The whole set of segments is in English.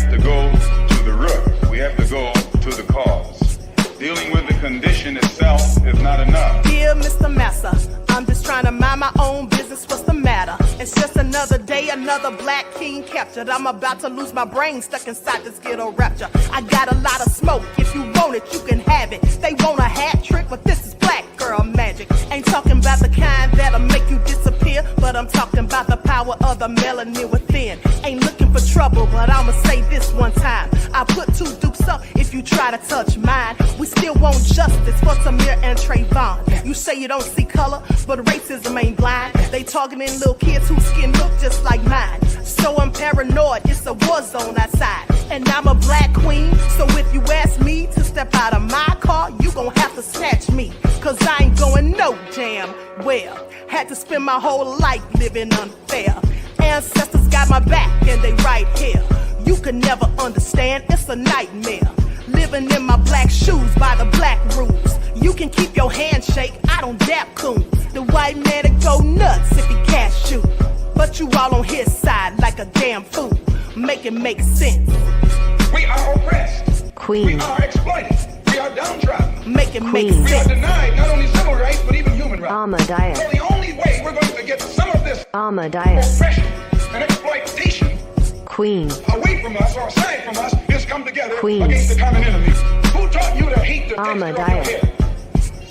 have to go to the root. We have to go to the cause. Dealing with the condition itself is not enough. Dear Mr. Massa, I'm just trying to mind my own business. What's the matter? It's just another day, another black king captured. I'm about to lose my brain, stuck inside this ghetto rapture. I got a lot of smoke. If you want it, you can have it. They want a hat trick, but this is black girl magic. Ain't talking about the kind that'll make you disappear, but I'm talking about the power of the melanin within. Ain't looking for trouble, but I'ma say this one time. I put 2 dukes up if you try to touch mine. We still want justice for Tamir and Trayvon. You say you don't see color, but racism ain't blind. They targeting little kids whose skin look just like mine. So I'm paranoid, it's a war zone outside. And I'm a black queen, so if you ask me to step out of my car, you gon' have to snatch me. Cause I ain't going no damn well. Had to spend my whole life living unfair. Ancestors got my back and they right here. You can never understand, it's a nightmare. Living in my black shoes by the black rules. You can keep your handshake, I don't dap coons. The white man that go nuts if he can't shoot. But you all on his side like a damn fool. Make it make sense. We are oppressed. Queen. We are exploited. We are downtrodden. Make it make We are sense. denied not only civil rights, but even human rights. Amadeus. So the only way we're going to get some of this Amadeus. oppression and exploitation Queen. away from us or aside from us is come together Queen. against the common enemy. Who taught you to hate the texture of your Amadeus. hair?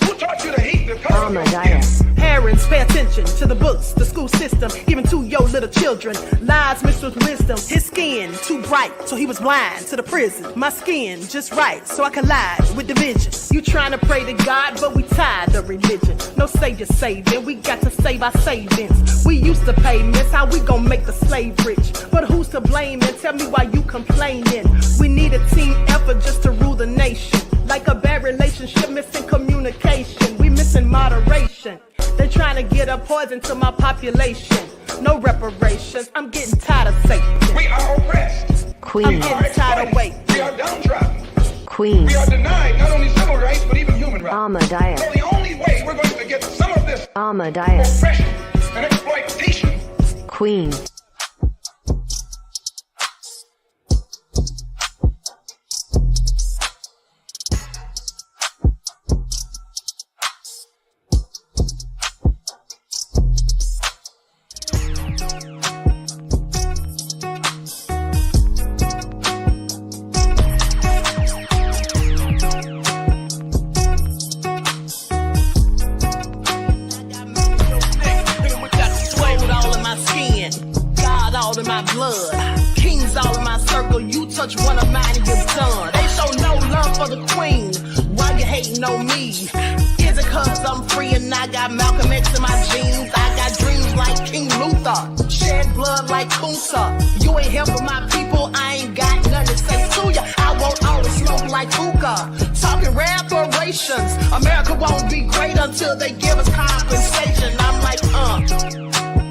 Who taught you to hate the color of your skin? Amadeus. Parents, pay attention to the books, the school system, even to your little children. Lies mixed with wisdom. His skin too bright, so he was blind to the prison. My skin just right, so I collide with division. You trying to pray to God, but we tired of religion. No savior saving, we got to save our savings. We used to pay miss, how we gon' make the slave rich? But who's to blame, and tell me why you complaining? We need a team effort just to rule the nation. Like a bad relationship, missing communication. We missing moderation. They trying to get a poison to my population. No reparations. I'm getting tired of Satan. We are oppressed. Queen. I'm getting tired of waiting. We are downtrodden. Queen. We are denied not only civil rights, but even human rights. Amadeus. So the only way we're going to get some of this Amadeus. oppression and exploitation. Queen. One of mine and you're done. They show no love for the queen. Why you hating on me? Is it cause I'm free and I got Malcolm X in my jeans? I got dreams like King Luther, shed blood like Kunsa. You ain't helping my people, I ain't got nothing to say to ya. I want all the smoke like hookah. Talking reparations. America won't be great until they give us compensation. I'm like,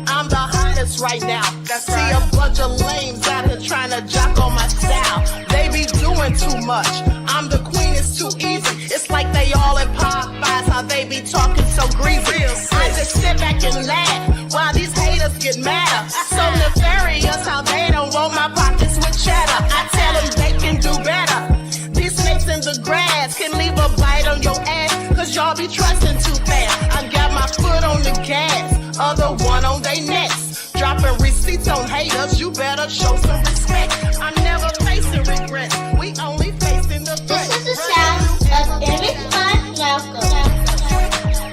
I'm the hottest right now. See a bunch of lames out here trying to jock on my style. They be doing too much. I'm the queen, it's too easy. It's like they all in Popeyes, how they be talking so greasy. I just sit back and laugh while these haters get madder. So nefarious how they don't want my pockets with cheddar. I tell them they can do better. These snakes in the grass can leave a bite on your ass, cause y'all be trusting too fast. I got my foot on the gas, other one on they necks. Dropping receipts on haters, you better show some respect. I'm never facing regrets, we only facing the threat. This is the sound of Eric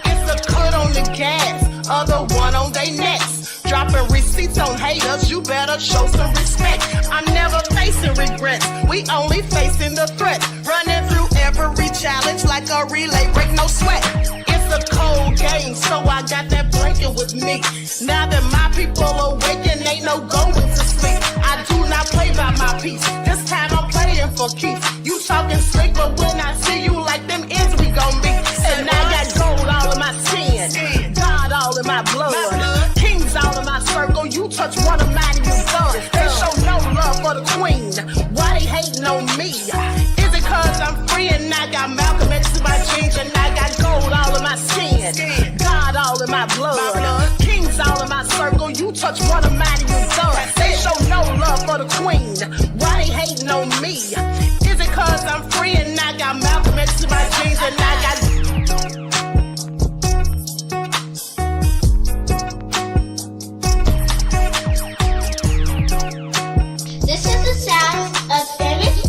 It's a cut on the gas, other one on they necks. Dropping receipts on haters, you better show some respect. I'm never facing regrets, we only facing the threat. Running through every challenge like a relay, break no sweat. It's a cold game, so I got that blanket with me. Now that my people awaken, ain't no going to sleep. I do not play by my piece, this time I'm playing for keeps. You talking slick, but when I see you like them ends, we gon' meet. And I got gold all in my skin, God all in my blood, kings all in my circle. You touch one of mine and you're done. They show no love for the queen, why they hating on me? Is it cause I'm free and I got Malcolm X in my jeans, and I got gold all in my skin, God all in my blood, kings all in my circle. You touch one of mine and you're done. They show no love for the queen, why they hating on me? Is it cause I'm free and I got Malcolm X to my jeans and I got... This is the sound of image.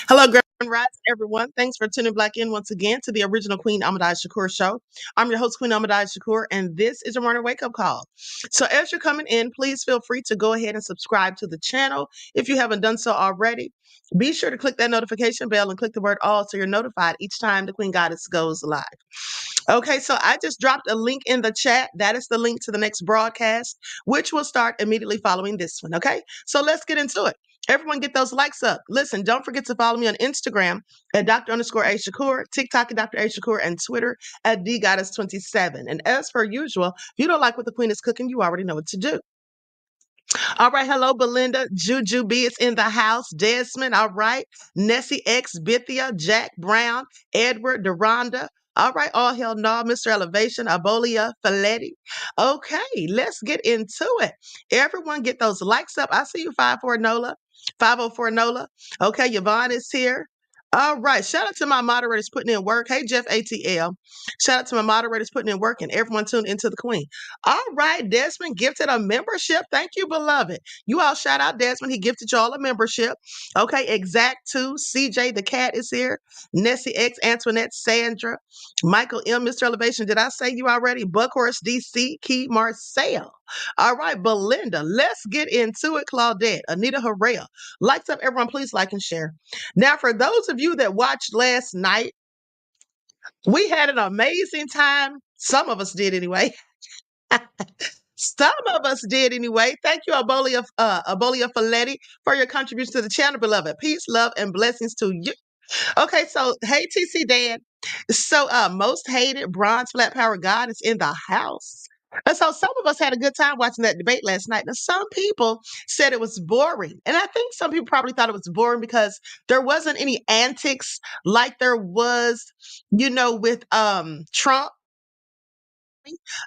Hello, Grand Rise, everyone. Thanks for tuning back in once again to the original Queen Shakur show. I'm your host, Queen Shakur, and this is your morning wake-up call. So as you're coming in, please feel free to go ahead and subscribe to the channel if you haven't done so already. Be sure to click that notification bell and click the word all so you're notified each time the Queen Goddess goes live. Okay, so I just dropped a link in the chat. That is the link to the next broadcast, which will start immediately following this one. Okay, so let's get into it. Everyone get those likes up. Listen, don't forget to follow me on Instagram at Dr._A_Shakur, TikTok at Dr. A Shakur, and Twitter at DGoddess27. And as per usual, if you don't like what the Queen is cooking, you already know what to do. All right, hello, Belinda. Juju B is in the house. Desmond, all right. Nessie X, Bithia, Jack Brown, Edward, Deronda. All right, all hell no, Mr. Elevation, Abolia, Faletti. Okay, let's get into it. Everyone get those likes up. I see you, 54 Nola, 504 Nola. Okay, Yvonne is here. All right, shout out to my moderators putting in work. Hey, Jeff ATL. Shout out to my moderators putting in work and everyone tuned into the Queen. All right, Desmond gifted a membership. Thank you, beloved. You all shout out Desmond. He gifted you all a membership. Okay, Exact 2, CJ the cat is here. Nessie X, Antoinette, Sandra, Michael M, Mr. Elevation. Did I say you already? Buckhorse DC, Key Marcel. All right, Belinda, let's get into it. Claudette, Anita Herrera. Likes up, everyone. Please like and share. Now, for those of you that watched last night, we had an amazing time. Some of us did anyway. Some of us did anyway. Thank you, Abolia Faletti, for your contribution to the channel, beloved. Peace, love, and blessings to you. Okay, so hey, TC Dan. So, most hated bronze flat power God is in the house. And so some of us had a good time watching that debate last night. And some people said it was boring. And I think some people probably thought it was boring because there wasn't any antics like there was, with Trump,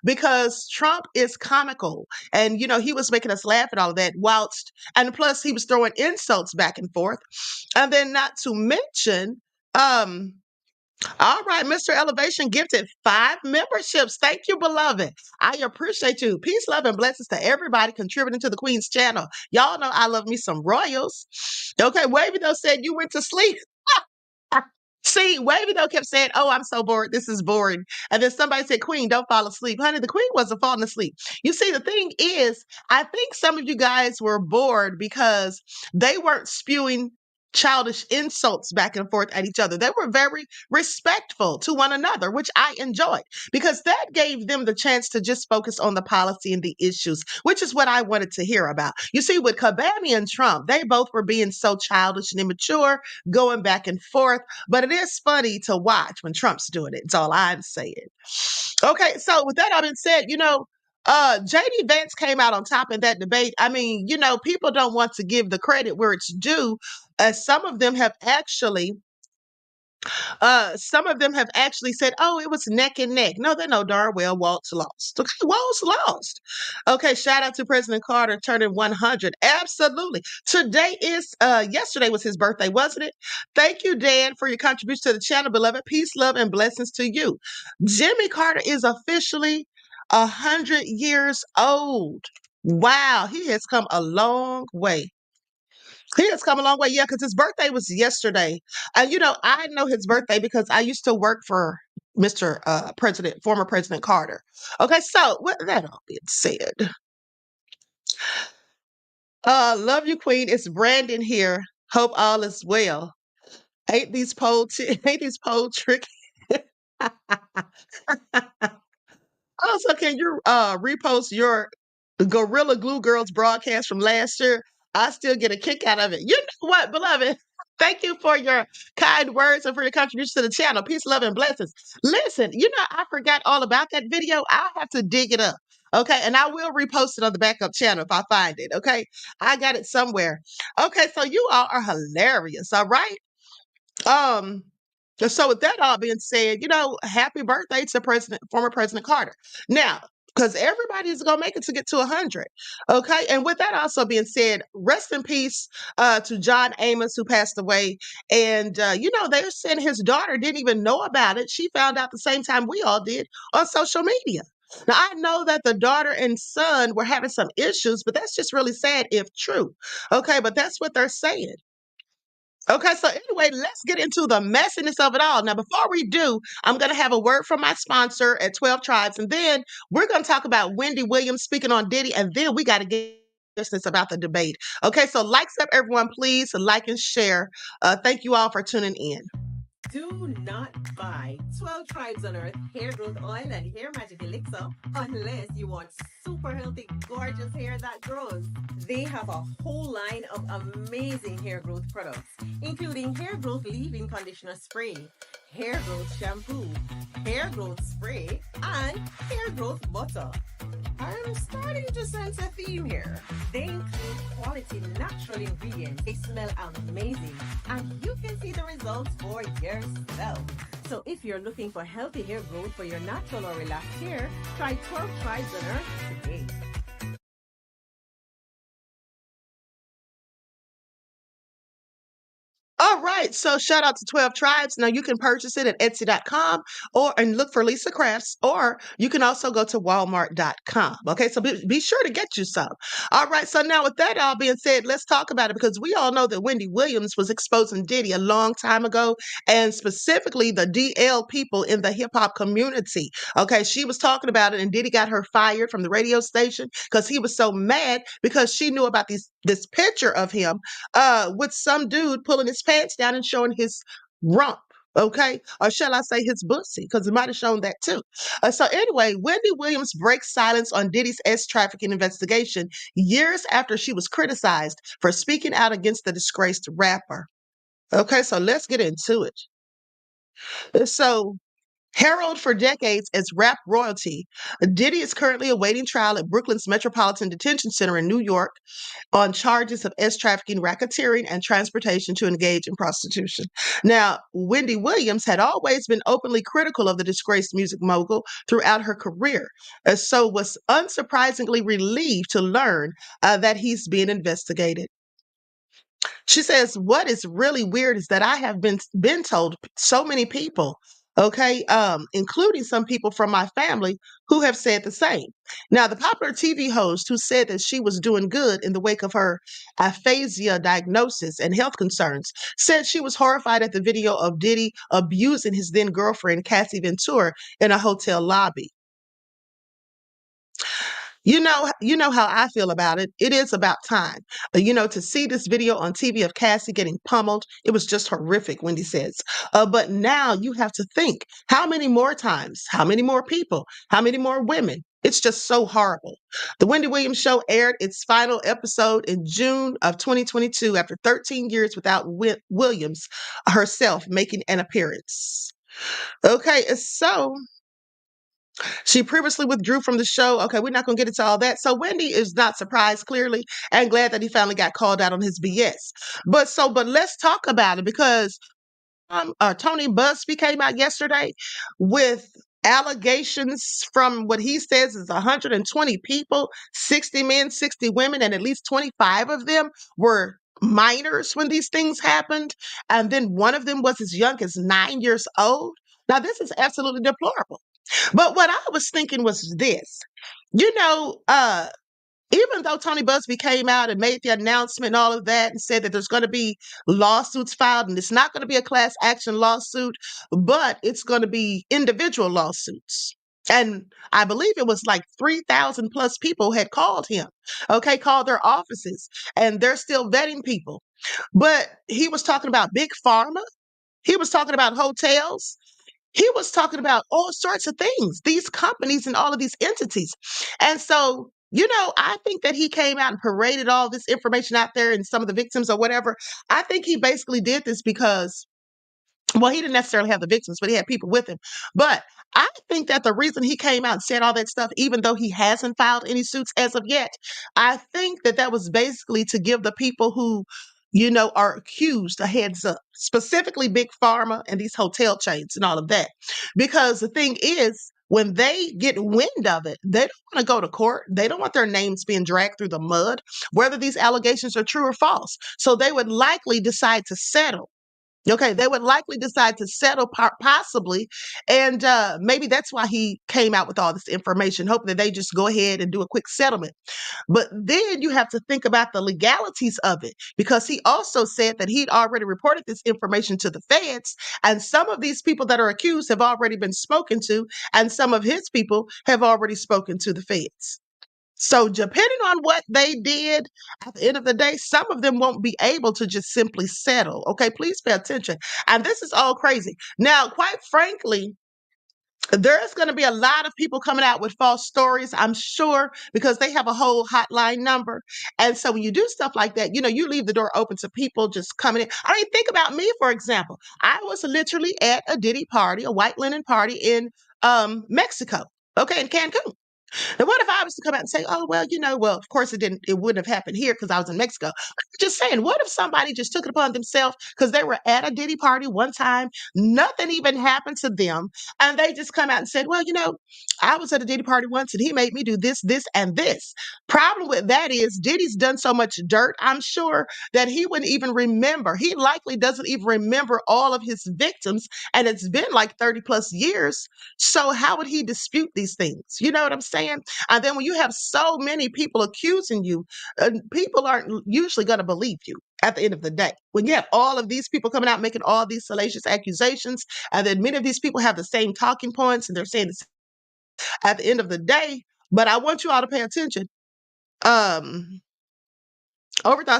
because Trump is comical and he was making us laugh at all of that whilst and plus he was throwing insults back and forth. And then not to mention, all right, Mr. Elevation gifted 5 memberships. Thank you, beloved. I appreciate you. Peace, love, and blessings to everybody contributing to the Queen's channel. Y'all know I love me some royals. Okay, Wavy though said you went to sleep. See, Wavy though kept saying, "Oh, I'm so bored. This is boring." And then somebody said, "Queen, don't fall asleep." Honey, the Queen wasn't falling asleep. You see, the thing is, I think some of you guys were bored because they weren't spewing childish insults back and forth at each other. They were very respectful to one another, which I enjoyed because that gave them the chance to just focus on the policy and the issues, which is what I wanted to hear about. You see, with Kabami and Trump, they both were being so childish and immature, going back and forth. But it is funny to watch when Trump's doing it. It's all I'm saying. Okay, so with that all being said, JD Vance came out on top in that debate. I mean, people don't want to give the credit where it's due. Some of them have actually said, "Oh, it was neck and neck." No, they know darn well Walz lost. Okay, Walz lost. Okay, shout out to President Carter turning 100. Absolutely. Yesterday was his birthday, wasn't it? Thank you, Dan, for your contribution to the channel, beloved. Peace, love, and blessings to you. Jimmy Carter is officially 100 years old. Wow, he has come a long way. He has come a long way, yeah, because his birthday was yesterday. And I know his birthday because I used to work for Mr. Former President Carter. Okay, so with that all being said, love you, Queen. It's Brandon here. Hope all is well. Hate these hate these poll trick. Also, can you repost your Gorilla Glue Girls broadcast from last year? I still get a kick out of it. You know what, beloved? Thank you for your kind words and for your contribution to the channel. Peace, love, and blessings. Listen, I forgot all about that video. I'll have to dig it up. Okay, and I will repost it on the backup channel if I find it. Okay, I got it somewhere. Okay, so you all are hilarious. All right. So with that all being said, happy birthday to former President Carter. Now, because everybody's gonna make it to get to 100. Okay, and with that also being said, rest in peace to John Amos, who passed away. And they're saying his daughter didn't even know about it. She found out the same time we all did on social media. Now I know that the daughter and son were having some issues, but that's just really sad if true. Okay, but that's what they're saying. Okay, so anyway, let's get into the messiness of it all. Now, before we do, I'm going to have a word from my sponsor at 12 Tribes, and then we're going to talk about Wendy Williams speaking on Diddy, and then we got to get business about the debate. Okay, so likes up, everyone, please like and share. Thank you all for tuning in. Do not buy 12 Tribes on Earth hair growth oil and hair magic elixir unless you want super healthy, gorgeous hair that grows. They have a whole line of amazing hair growth products, including hair growth leave-in conditioner spray, hair growth shampoo, hair growth spray, and hair growth butter. I'm starting to sense a theme here. They include quality natural ingredients. They smell amazing, and you can see the results for yourself. So if you're looking for healthy hair growth for your natural or relaxed hair, try 12 Tribes on Earth today. All right, so shout out to 12 Tribes. Now you can purchase it at Etsy.com and look for Lisa Crafts, or you can also go to Walmart.com. Okay, so be sure to get you some. All right, so now with that all being said, let's talk about it, because we all know that Wendy Williams was exposing Diddy a long time ago, and specifically the DL people in the hip hop community. Okay, she was talking about it, and Diddy got her fired from the radio station because he was so mad because she knew about this picture of him with some dude pulling his pants down and showing his rump. Okay, or shall I say his bussy? Because it might have shown that too. So anyway, Wendy Williams breaks silence on Diddy's trafficking investigation years after she was criticized for speaking out against the disgraced rapper. Okay, so let's get into it. So, heralded for decades as rap royalty, Diddy is currently awaiting trial at Brooklyn's Metropolitan Detention Center in New York on charges of trafficking, racketeering, and transportation to engage in prostitution. Now, Wendy Williams had always been openly critical of the disgraced music mogul throughout her career, so was unsurprisingly relieved to learn that he's being investigated. She says, what is really weird is that I have been told so many people, okay, including some people from my family who have said the same. Now, the popular TV host who said that she was doing good in the wake of her aphasia diagnosis and health concerns said she was horrified at the video of Diddy abusing his then girlfriend, Cassie Ventura, in a hotel lobby. You know how I feel about it. It is about time. To see this video on TV of Cassie getting pummeled, it was just horrific, Wendy says. But now you have to think, how many more times? How many more people? How many more women? It's just so horrible. The Wendy Williams Show aired its final episode in June of 2022 after 13 years without Williams herself making an appearance. Okay, so she previously withdrew from the show. Okay, we're not going to get into all that. So Wendy is not surprised, clearly, and glad that he finally got called out on his BS. But let's talk about it, because Tony Busby came out yesterday with allegations from what he says is 120 people, 60 men, 60 women, and at least 25 of them were minors when these things happened. And then one of them was as young as 9 years old. Now, this is absolutely deplorable. But what I was thinking was this, you know, uh, even though Tony Busby came out and made the announcement and all of that and said that there's going to be lawsuits filed, and it's not going to be a class action lawsuit, but it's going to be individual lawsuits. And I believe it was like 3,000 plus people had called him, okay, called their offices, and they're still vetting people. But he was talking about big pharma. He was talking about hotels. He was talking about all sorts of things, these companies and all of these entities. And so, I think that he came out and paraded all this information out there and some of the victims or whatever. I think he basically did this because, well, he didn't necessarily have the victims, but he had people with him. But I think that the reason he came out and said all that stuff, even though he hasn't filed any suits as of yet, I think that that was basically to give the people who, are accused a heads up, specifically Big Pharma and these hotel chains and all of that. Because the thing is, when they get wind of it, they don't want to go to court. They don't want their names being dragged through the mud, whether these allegations are true or false. So they would likely decide to settle. Okay, they would likely decide to settle possibly, and maybe that's why he came out with all this information, hoping that they just go ahead and do a quick settlement. But then you have to think about the legalities of it, because he also said that he'd already reported this information to the feds, and some of these people that are accused have already been spoken to, and some of his people have already spoken to the feds. So, depending on what they did, at the end of the day, some of them won't be able to just simply settle. Okay, please pay attention. And this is all crazy. Now, quite frankly, there's going to be a lot of people coming out with false stories, I'm sure, because they have a whole hotline number. And so when you do stuff like that, you leave the door open to people just coming in. I mean, think about me, for example. I was literally at a Diddy party, a white linen party in Mexico, okay, in Cancun. And what if I was to come out and say, oh, well, of course it wouldn't have happened here because I was in Mexico. I'm just saying, what if somebody just took it upon themselves because they were at a Diddy party one time, nothing even happened to them, and they just come out and said, well, I was at a Diddy party once and he made me do this, this, and this. Problem with that is Diddy's done so much dirt, I'm sure, that he wouldn't even remember. He likely doesn't even remember all of his victims, and it's been like 30 plus years. So how would he dispute these things? You know what I'm saying? And then when you have so many people accusing you, people aren't usually going to believe you at the end of the day. When you have all of these people coming out making all these salacious accusations, and then many of these people have the same talking points and they're saying this at the end of the day. But I want you all to pay attention. Overthought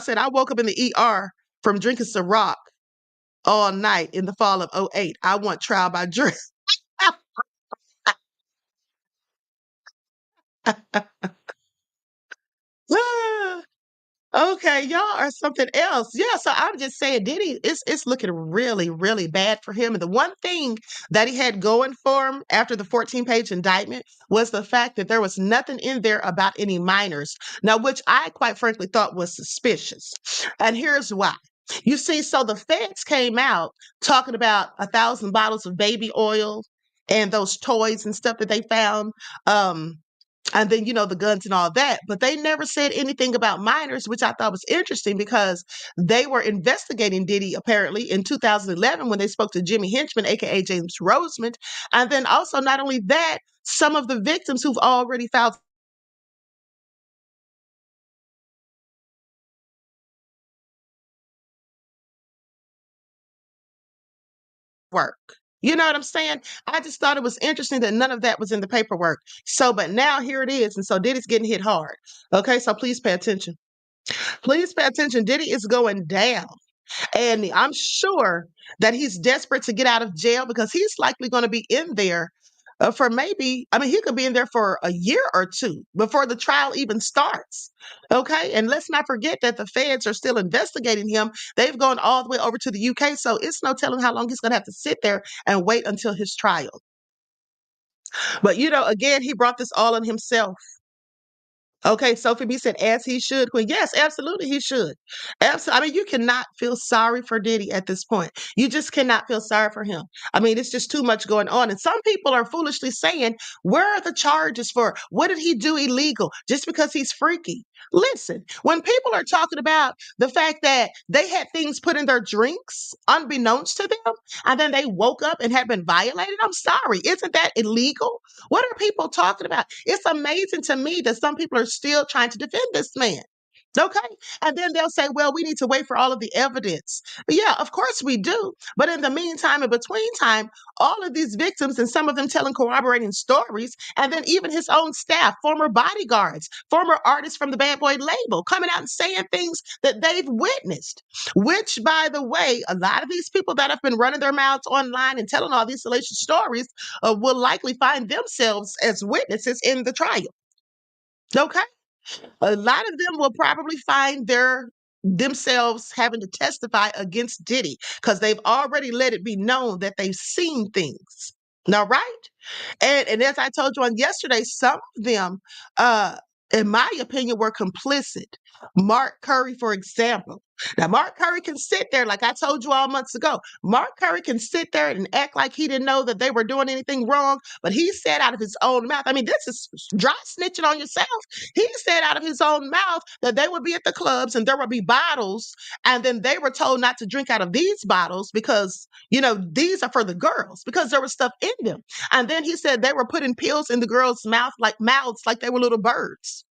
said, I woke up in the ER from drinking Ciroc all night in the fall of '08. I want trial by jury. Okay, y'all are something else. Yeah, so I'm just saying, Diddy, it's looking really, really bad for him. And the one thing that he had going for him after the 14-page indictment was the fact that there was nothing in there about any minors. Now, which I quite frankly thought was suspicious. And here's why. You see, so the feds came out talking about 1,000 bottles of baby oil and those toys and stuff that they found. And then, the guns and all that. But they never said anything about minors, which I thought was interesting because they were investigating Diddy apparently in 2011 when they spoke to Jimmy Henchman, aka James Rosemond. And then also, not only that, some of the victims who've already filed work. You know what I'm saying? I just thought it was interesting that none of that was in the paperwork. So, but now here it is. And so Diddy's getting hit hard. Okay, so please pay attention. Please pay attention. Diddy is going down. And I'm sure that he's desperate to get out of jail because he's likely going to be in there for he could be in there for a year or two before the trial even starts. Okay. And let's not forget that the feds are still investigating him. They've gone all the way over to the UK. So it's no telling how long he's going to have to sit there and wait until his trial. But, again, he brought this all on himself. Okay, Sophie B said, as he should, Queen. Yes, absolutely, he should. Absolutely. I mean, you cannot feel sorry for Diddy at this point. You just cannot feel sorry for him. I mean, it's just too much going on. And some people are foolishly saying, where are the charges for? What did he do illegal just because he's freaky? Listen, when people are talking about the fact that they had things put in their drinks unbeknownst to them, and then they woke up and had been violated, I'm sorry. Isn't that illegal? What are people talking about? It's amazing to me that some people are still trying to defend this man. Okay. And then they'll say, well, we need to wait for all of the evidence. Yeah, of course we do. But in the meantime, in between time, all of these victims and some of them telling corroborating stories, and then even his own staff, former bodyguards, former artists from the Bad Boy label, coming out and saying things that they've witnessed, which, by the way, a lot of these people that have been running their mouths online and telling all these salacious stories will likely find themselves as witnesses in the trial. Okay. A lot of them will probably find themselves having to testify against Diddy because they've already let it be known that they've seen things. Now, right? And as I told you on yesterday, some of them, in my opinion, were complicit. Mark Curry, for example. Now, Mark Curry can sit there, like I told you all months ago. Mark Curry can sit there and act like he didn't know that they were doing anything wrong, but he said out of his own mouth. I mean, this is dry snitching on yourself. He said out of his own mouth that they would be at the clubs and there would be bottles, and then they were told not to drink out of these bottles because, these are for the girls because there was stuff in them. And then he said they were putting pills in the girls' mouths like they were little birds.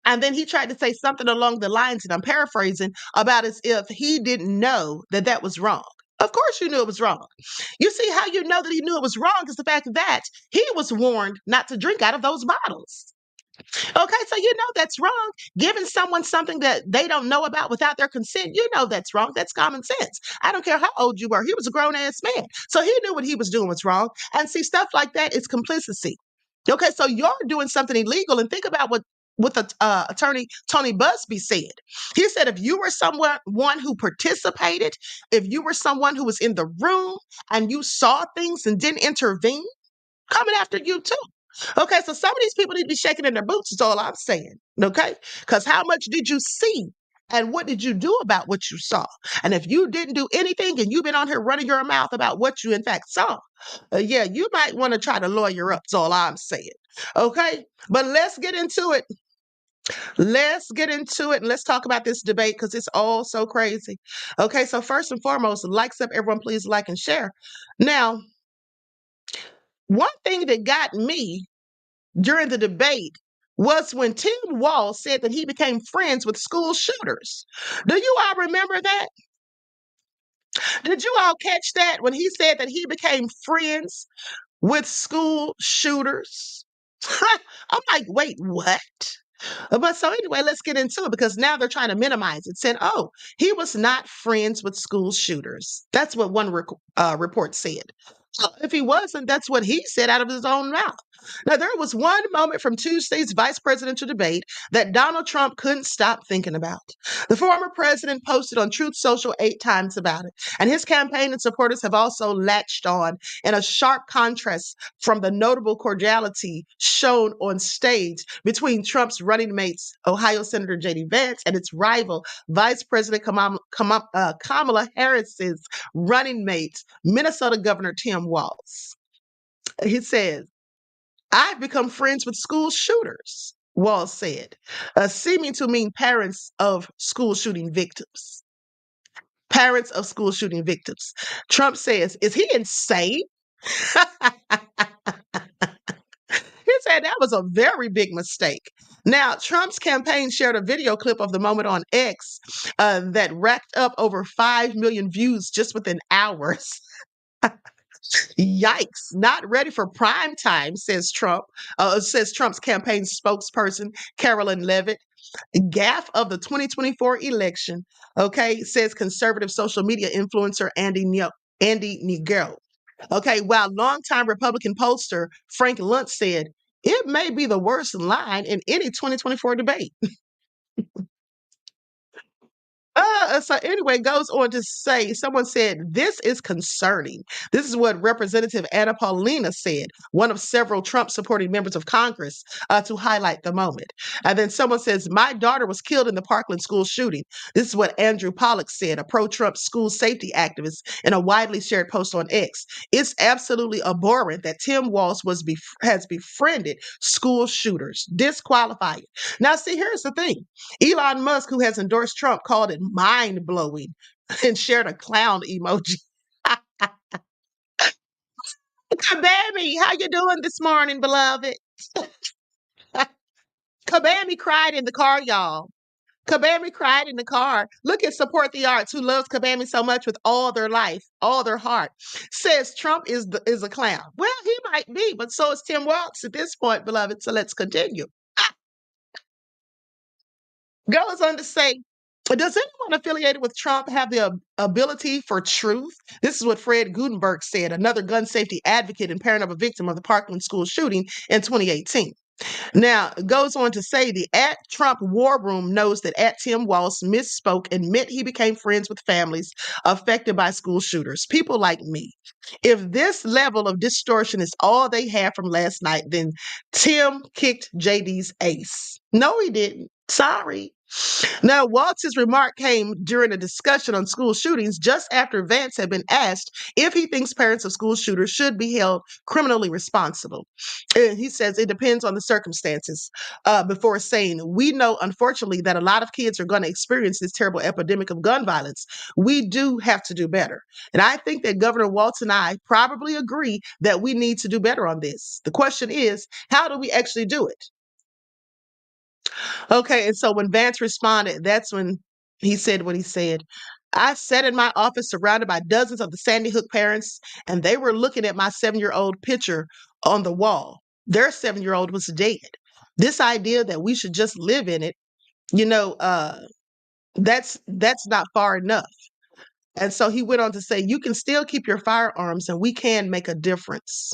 And then he tried to say something along the lines, and I'm paraphrasing, about as if he didn't know that that was wrong. Of course, you knew it was wrong. You see, how you know that he knew it was wrong is the fact that he was warned not to drink out of those bottles. Okay, so you know that's wrong. Giving someone something that they don't know about without their consent, you know that's wrong. That's common sense. I don't care how old you were. He was a grown ass man. So he knew what he was doing was wrong. And see, stuff like that is complicity. Okay, so you're doing something illegal, and think about what the attorney Tony Busby said. He said if you were one who participated, if you were someone who was in the room and you saw things and didn't intervene, coming after you too. Okay, so some of these people need to be shaking in their boots, is all I'm saying. Okay, because how much did you see? And what did you do about what you saw? And if you didn't do anything and you've been on here running your mouth about what you in fact saw, yeah, you might want to try to lawyer up, is all I'm saying. Okay, but let's get into it. Let's get into it and let's talk about this debate because it's all so crazy. Okay, so first and foremost, likes up, everyone, please like and share. Now, one thing that got me during the debate was when Tim Walz said that he became friends with school shooters. Do you all remember that? Did you all catch that when he said that he became friends with school shooters? I'm like, wait, what? But so anyway, let's get into it because now they're trying to minimize it. Said, oh, he was not friends with school shooters. That's what one report said. If he wasn't, that's what he said out of his own mouth. Now, there was one moment from Tuesday's vice presidential debate that Donald Trump couldn't stop thinking about. The former president posted on Truth Social 8 times about it, and his campaign and supporters have also latched on in a sharp contrast from the notable cordiality shown on stage between Trump's running mates, Ohio Senator J.D. Vance, and its rival, Vice President Kamala Harris's running mate, Minnesota Governor Tim Walz. He says, I've become friends with school shooters, Walz said, seeming to mean parents of school shooting victims. Parents of school shooting victims. Trump says, is he insane? He said that was a very big mistake. Now, Trump's campaign shared a video clip of the moment on X that racked up over 5 million views just within hours. Yikes, not ready for prime time, says Trump, says Trump's campaign spokesperson, Carolyn Levitt. Gaffe of the 2024 election, okay, says conservative social media influencer Andy Negro. Okay, while longtime Republican pollster Frank Luntz said, it may be the worst line in any 2024 debate. So anyway, goes on to say, someone said, this is concerning. This is what Representative Anna Paulina said, one of several Trump-supporting members of Congress, to highlight the moment. And then someone says, my daughter was killed in the Parkland school shooting. This is what Andrew Pollack said, a pro-Trump school safety activist, in a widely shared post on X. It's absolutely abhorrent that Tim Walz has befriended school shooters. Disqualify it. Now, see, here's the thing. Elon Musk, who has endorsed Trump, called it mind-blowing and shared a clown emoji. Kabami, how you doing this morning, beloved? Kabami cried in the car, y'all. Kabami cried in the car. Look at Support the Arts, who loves Kabami so much with all their life, all their heart. Says Trump is a clown. Well, he might be, but so is Tim Walz at this point, beloved. So let's continue. Goes on to say, does anyone affiliated with Trump have the ability for truth? This is what Fred Gutenberg said, another gun safety advocate and parent of a victim of the Parkland school shooting in 2018. Now, it goes on to say the @Trump War Room knows that @Tim Walz misspoke and meant he became friends with families affected by school shooters, people like me. If this level of distortion is all they have from last night, then Tim kicked JD's ace. No, he didn't. Sorry. Now, Waltz's remark came during a discussion on school shootings just after Vance had been asked if he thinks parents of school shooters should be held criminally responsible. And he says it depends on the circumstances, before saying, we know, unfortunately, that a lot of kids are going to experience this terrible epidemic of gun violence. We do have to do better. And I think that Governor Walz and I probably agree that we need to do better on this. The question is, how do we actually do it? Okay, and so when Vance responded, that's when he said what he said. I sat in my office surrounded by dozens of the Sandy Hook parents, and they were looking at my 7-year-old picture on the wall. Their 7-year-old was dead. This idea that we should just live in it, you know, that's not far enough. And so he went on to say, you can still keep your firearms, and we can make a difference.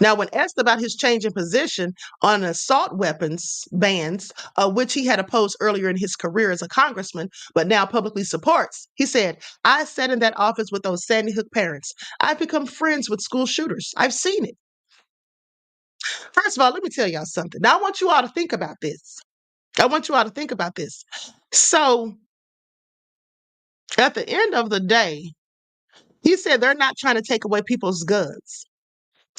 Now, when asked about his change in position on assault weapons bans, which he had opposed earlier in his career as a congressman, but now publicly supports, he said, I sat in that office with those Sandy Hook parents. I've become friends with school shooters. I've seen it. First of all, let me tell y'all something. Now, I want you all to think about this. I want you all to think about this. So, at the end of the day, he said they're not trying to take away people's guns.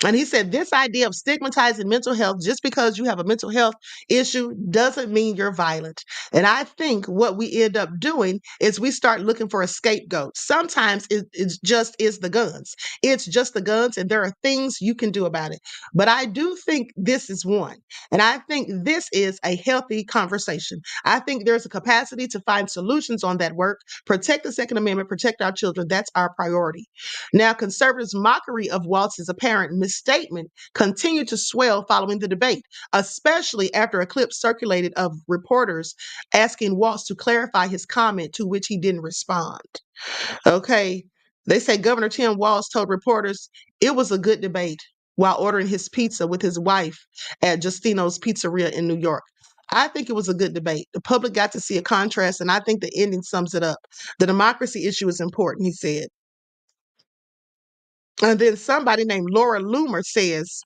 And he said, this idea of stigmatizing mental health just because you have a mental health issue doesn't mean you're violent. And I think what we end up doing is we start looking for a scapegoat. Sometimes it just is the guns. It's just the guns, and there are things you can do about it. But I do think this is one. And I think this is a healthy conversation. I think there's a capacity to find solutions on that work, protect the Second Amendment, protect our children. That's our priority. Now, conservatives' mockery of Walz's apparent misstatement continued to swell following the debate, especially after a clip circulated of reporters asking Walz to clarify his comment, to which he didn't respond. Okay. They say Governor Tim Walz told reporters it was a good debate while ordering his pizza with his wife at Justino's Pizzeria in New York. I think it was a good debate. The public got to see a contrast, and I think the ending sums it up. The democracy issue is important, he said. And then somebody named Laura Loomer says,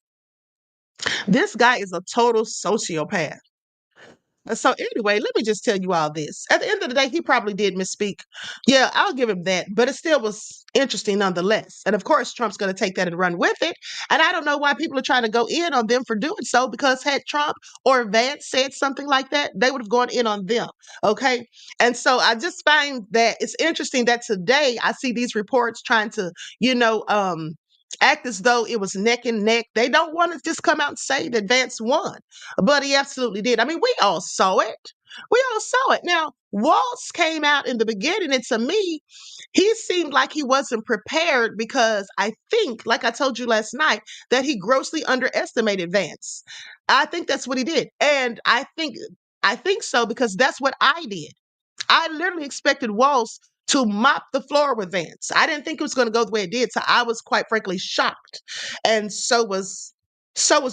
this guy is a total sociopath. So anyway, let me just tell you all this. At the end of the day, he probably did misspeak. Yeah, I'll give him that. But it still was interesting nonetheless. And of course, Trump's going to take that and run with it. And I don't know why people are trying to go in on them for doing so, because had Trump or Vance said something like that, they would have gone in on them. Okay. And so I just find that it's interesting that today I see these reports trying to, act as though it was neck and neck. They don't want to just come out and say that Vance won, but he absolutely did. I mean, we all saw it. We all saw it. Now, Walz came out in the beginning, and to me, he seemed like he wasn't prepared, because I think, like I told you last night, that he grossly underestimated Vance. I think that's what he did. And I think so because that's what I did. I literally expected Walz to mop the floor with Vance. I didn't think it was going to go the way it did, so I was quite frankly shocked. And so was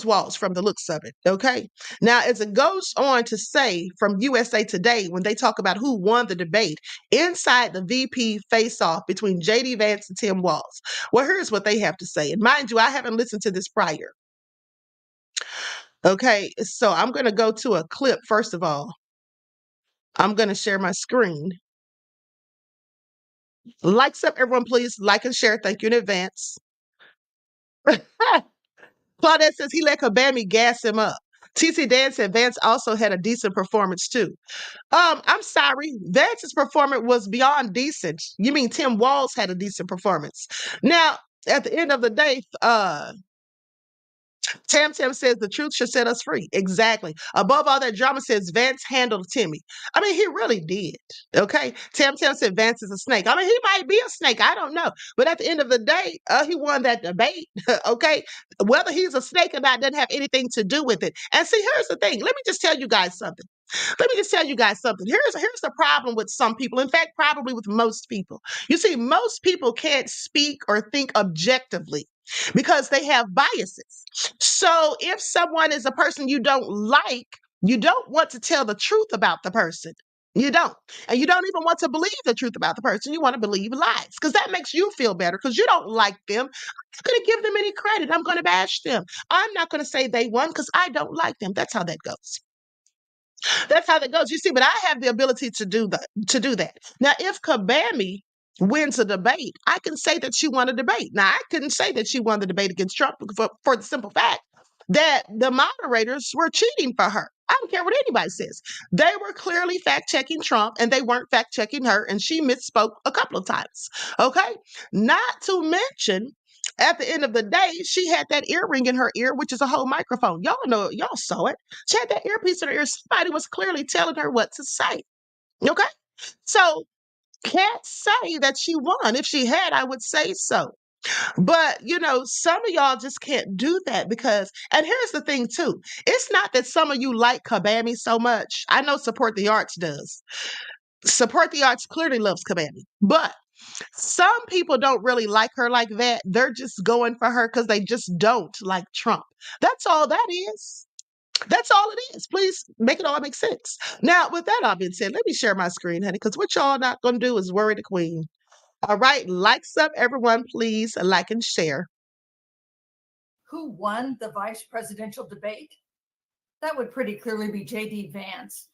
Walz from the looks of it. Okay. Now, as it goes on to say from USA Today, when they talk about who won the debate inside the VP face-off between JD Vance and Tim Walz. Well, here's what they have to say. And mind you, I haven't listened to this prior. Okay, so I'm going to go to a clip first of all. I'm going to share my screen. Likes up, everyone, please. Like and share. Thank you in advance. Claudette says he let Kabami gas him up. TC Dan said Vance also had a decent performance too. I'm sorry. Vance's performance was beyond decent. You mean Tim Walz had a decent performance. Now, at the end of the day, Tam says the truth should set us free. Exactly. Above all that drama, says Vance handled Timmy. I mean, he really did. Okay. Tam said Vance is a snake. I mean, he might be a snake. I don't know. But at the end of the day, he won that debate. Okay. Whether he's a snake or not doesn't have anything to do with it. And see, here's the thing. Let me just tell you guys something. Here's the problem with some people. In fact, probably with most people. You see, most people can't speak or think objectively because they have biases. So if someone is a person you don't like, you don't want to tell the truth about the person. You don't. And you don't even want to believe the truth about the person. You want to believe lies because that makes you feel better because you don't like them. I'm not going to give them any credit. I'm going to bash them. I'm not going to say they won because I don't like them. That's how that goes. That's how that goes. You see, but I have the ability to do that. Now, if Kabami wins a debate, I can say that she won a debate. Now, I couldn't say that she won the debate against Trump for the simple fact that the moderators were cheating for her. I don't care what anybody says. They were clearly fact checking Trump and they weren't fact checking her, and she misspoke a couple of times. Okay. Not to mention, at the end of the day, she had that earring in her ear, which is a whole microphone. Y'all know, y'all saw it. She had that earpiece in her ear. Somebody was clearly telling her what to say. Okay. So can't say that she won. If she had, I would say so. But, some of y'all just can't do that because, and here's the thing too. It's not that some of you like Kabami so much. I know Support the Arts does. Support the Arts clearly loves Kabami. But some people don't really like her like that. They're just going for her because they just don't like Trump. That's all that is. That's all it is. Please make it all make sense. Now, with that all being said, let me share my screen, honey, because what y'all not going to do is worry the queen. All right, likes up, everyone. Please like and share. Who won the vice presidential debate? That would pretty clearly be J.D. Vance.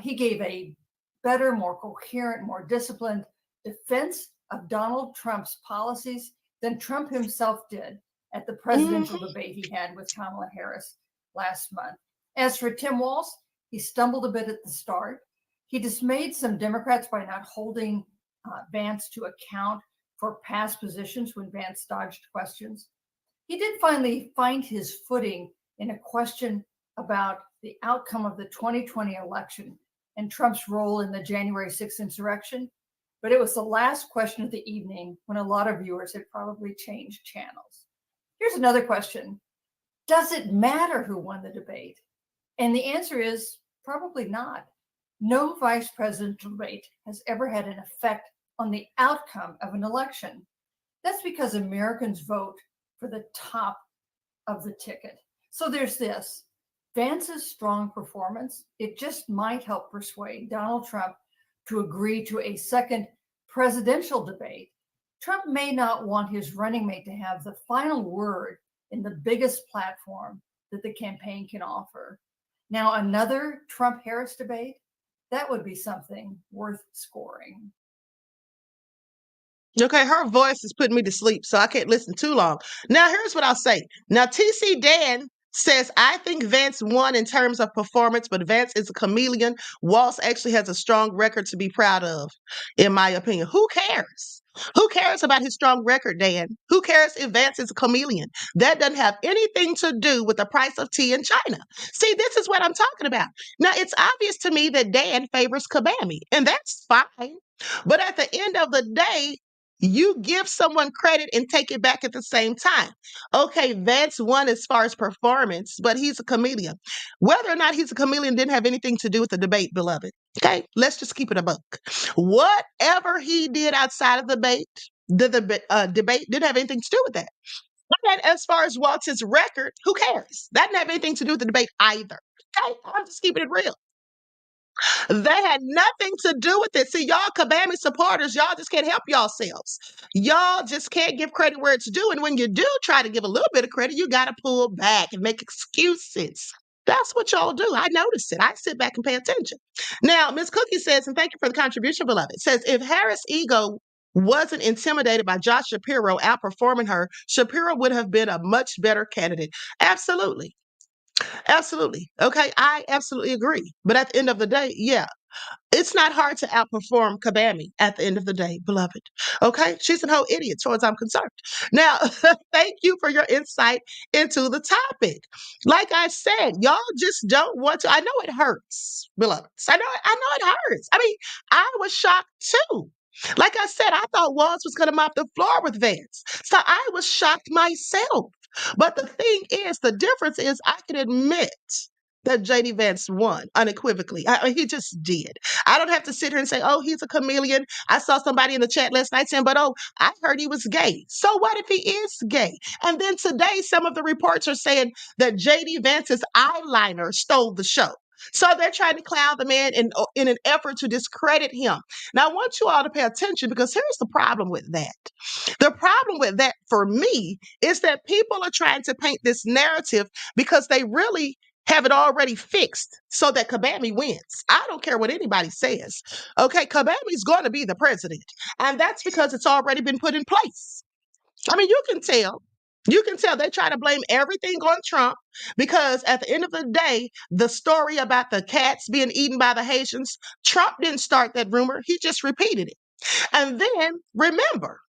He gave a better, more coherent, more disciplined defense of Donald Trump's policies than Trump himself did at the presidential debate he had with Kamala Harris last month. As for Tim Walz, he stumbled a bit at the start. He dismayed some Democrats by not holding Vance to account for past positions when Vance dodged questions. He did finally find his footing in a question about the outcome of the 2020 election and Trump's role in the January 6th insurrection. But it was the last question of the evening when a lot of viewers had probably changed channels. Here's another question. Does it matter who won the debate? And the answer is probably not. No vice presidential debate has ever had an effect on the outcome of an election. That's because Americans vote for the top of the ticket. So there's this. Vance's strong performance, it just might help persuade Donald Trump to agree to a second presidential debate. Trump may not want his running mate to have the final word in the biggest platform that the campaign can offer. Now, another Trump-Harris debate, that would be something worth scoring. Okay, her voice is putting me to sleep, so I can't listen too long. Now, here's what I'll say. Now, TC Dan says, I think Vance won in terms of performance, but Vance is a chameleon. Walz actually has a strong record to be proud of, in my opinion. Who cares? Who cares about his strong record, Dan? Who cares if Vance is a chameleon? That doesn't have anything to do with the price of tea in China. See, this is what I'm talking about. Now, it's obvious to me that Dan favors Kabami, and that's fine. But at the end of the day, you give someone credit and take it back at the same time. Okay, Vance won as far as performance, but he's a chameleon. Whether or not he's a chameleon didn't have anything to do with the debate, beloved. Okay, let's just keep it a buck. Whatever he did outside of the debate didn't have anything to do with that. And as far as Waltz's record, who cares? That didn't have anything to do with the debate either. Okay, I'm just keeping it real. They had nothing to do with it. See, y'all Kabami supporters, y'all just can't help yourselves. Y'all just can't give credit where it's due. And when you do try to give a little bit of credit, you got to pull back and make excuses. That's what y'all do. I notice it. I sit back and pay attention. Now, Miss Cookie says, and thank you for the contribution, beloved, says, if Harris' ego wasn't intimidated by Josh Shapiro outperforming her, Shapiro would have been a much better candidate. Absolutely. Absolutely. Okay. I absolutely agree. But at the end of the day, yeah, it's not hard to outperform Kabami at the end of the day, beloved. Okay. She's a whole idiot, as far as I'm concerned. Now, thank you for your insight into the topic. Like I said, y'all just don't want to. I know it hurts, beloved. I know it hurts. I mean, I was shocked too. Like I said, I thought Walz was going to mop the floor with Vance. So I was shocked myself. But the thing is, the difference is I can admit that JD Vance won unequivocally. He just did. I don't have to sit here and say, oh, he's a chameleon. I saw somebody in the chat last night saying, but oh, I heard he was gay. So what if he is gay? And then today, some of the reports are saying that JD Vance's eyeliner stole the show. So they're trying to clown the man in an effort to discredit him. Now, I want you all to pay attention because here's the problem with that. The problem with that for me is that people are trying to paint this narrative because they really have it already fixed so that Kabami wins. I don't care what anybody says. Okay, Kabami's going to be the president. And that's because it's already been put in place. I mean, you can tell. You can tell they try to blame everything on Trump because at the end of the day, the story about the cats being eaten by the Haitians, Trump didn't start that rumor. He just repeated it. And then remember,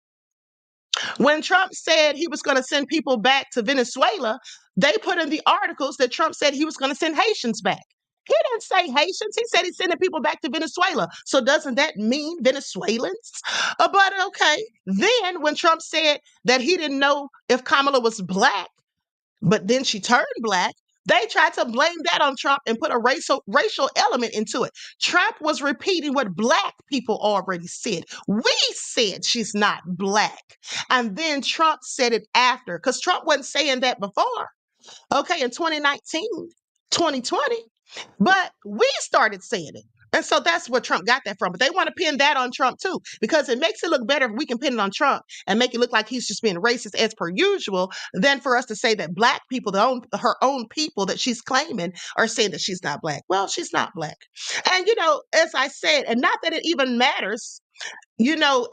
when Trump said he was going to send people back to Venezuela, they put in the articles that Trump said he was going to send Haitians back. He didn't say Haitians. He said he's sending people back to Venezuela. So doesn't that mean Venezuelans? But okay. Then when Trump said that he didn't know if Kamala was black, but then she turned black, they tried to blame that on Trump and put a racial element into it. Trump was repeating what black people already said. We said she's not black. And then Trump said it after, because Trump wasn't saying that before. Okay, in 2019, 2020. But we started saying it. And so that's where Trump got that from. But they want to pin that on Trump too, because it makes it look better if we can pin it on Trump and make it look like he's just being racist as per usual, than for us to say that black people, her own people that she's claiming, are saying that she's not black. Well, she's not black. And, as I said, and not that it even matters,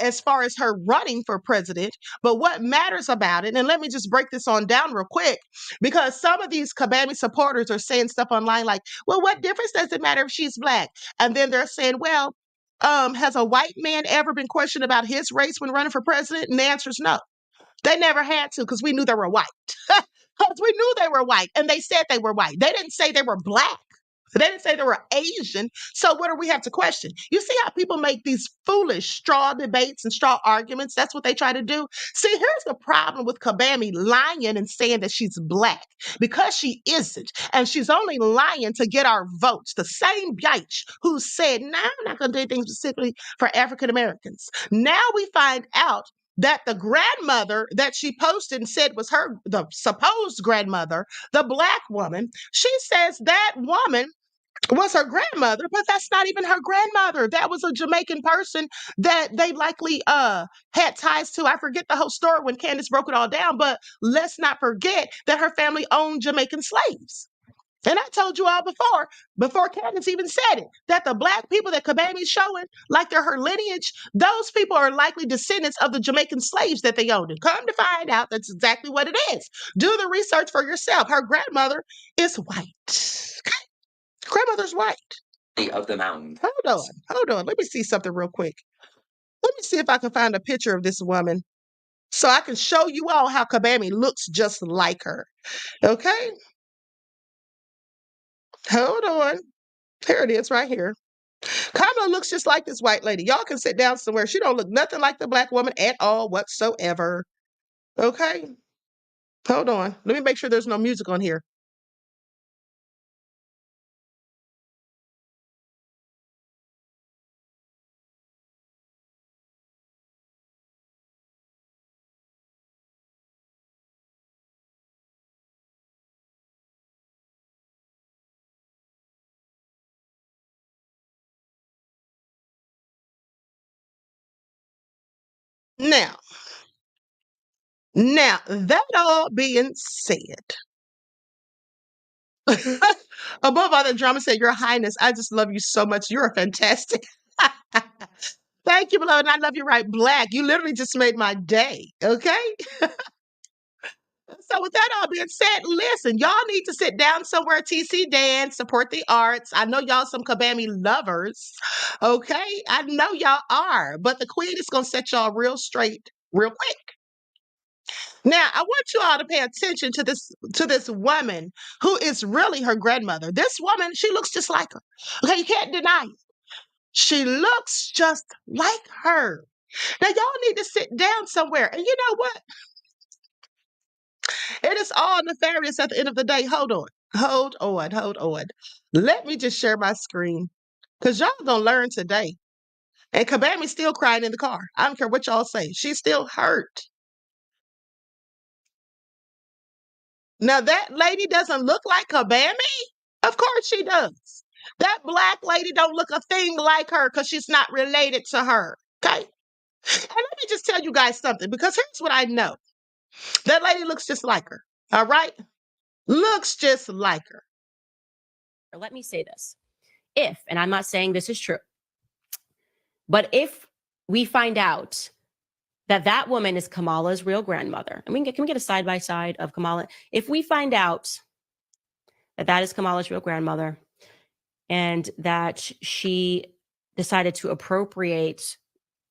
as far as her running for president, but what matters about it, and let me just break this on down real quick, because some of these Kabami supporters are saying stuff online like, well, what difference does it matter if she's black? And then they're saying, well, has a white man ever been questioned about his race when running for president? And the answer is no. They never had to, because we knew they were white. Because we knew they were white, and they said they were white. They didn't say they were black. They didn't say they were Asian. So what do we have to question? You see how people make these foolish straw debates and straw arguments? That's what they try to do. See, here's the problem with Kabami lying and saying that she's black, because she isn't. And she's only lying to get our votes. The same bitch who said, no, I'm not going to do anything specifically for African Americans. Now we find out that the grandmother that she posted and said was the supposed grandmother, the black woman, she says that woman was her grandmother, but that's not even her grandmother. That was a Jamaican person that they likely had ties to. I forget the whole story when Candace broke it all down, but let's not forget that her family owned Jamaican slaves. And I told you all before Candace even said it, that the black people that Kabami's showing, like they're her lineage, those people are likely descendants of the Jamaican slaves that they owned. And come to find out, that's exactly what it is. Do the research for yourself. Her grandmother is white. Grandmother's white. Of the mound. Hold on. Let me see something real quick. Let me see if I can find a picture of this woman so I can show you all how Kabami looks just like her. Okay? Hold on. Here it is right here. Kamala looks just like this white lady. Y'all can sit down somewhere. She don't look nothing like the black woman at all whatsoever. Okay? Hold on. Let me make sure there's no music on here. Now, that all being said, above all the drama, said, Your Highness, I just love you so much. You're fantastic. Thank you, beloved. I love you right black. You literally just made my day. Okay? So with that all being said, listen, y'all need to sit down somewhere, TC dance, support the arts. I know y'all some Kabami lovers. Okay? I know y'all are. But the queen is going to set y'all real straight real quick. Now, I want you all to pay attention to this woman who is really her grandmother. This woman, she looks just like her. Okay, you can't deny it. She looks just like her. Now, y'all need to sit down somewhere. And you know what? It is all nefarious at the end of the day. Hold on. Let me just share my screen, because y'all gonna learn today. And Kabami's still crying in the car. I don't care what y'all say. She's still hurt. Now, that lady doesn't look like Kabami? Of course she does. That black lady don't look a thing like her because she's not related to her. Okay? And let me just tell you guys something, because here's what I know. That lady looks just like her. All right? Looks just like her. let me say this. If, and I'm not saying this is true, but if we find out that that woman is Kamala's real grandmother, and can we get a side by side of Kamala? If we find out that that is Kamala's real grandmother and that she decided to appropriate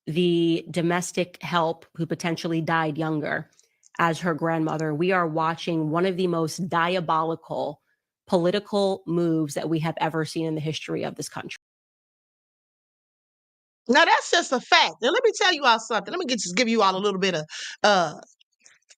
the domestic help who potentially died younger as her grandmother, we are watching one of the most diabolical political moves that we have ever seen in the history of this country. Now that's just a fact. And let me tell you all something. Let me just give you all a little bit of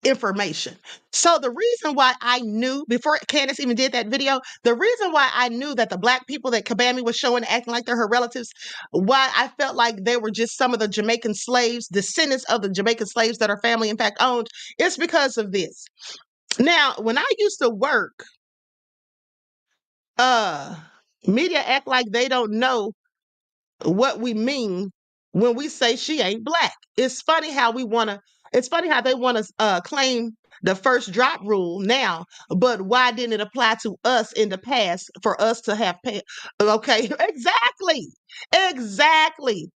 information. So the reason why I knew before Candace even did that video, the reason why I knew that the black people that Kabami was showing acting like they're her relatives, why I felt like they were just some of the Jamaican slaves, descendants of the Jamaican slaves that her family in fact owned, it's because of this. Now, when I used to work, media act like they don't know what we mean when we say she ain't black. It's funny how they want to claim the first drop rule now, but why didn't it apply to us in the past for us to have paid? Okay, exactly.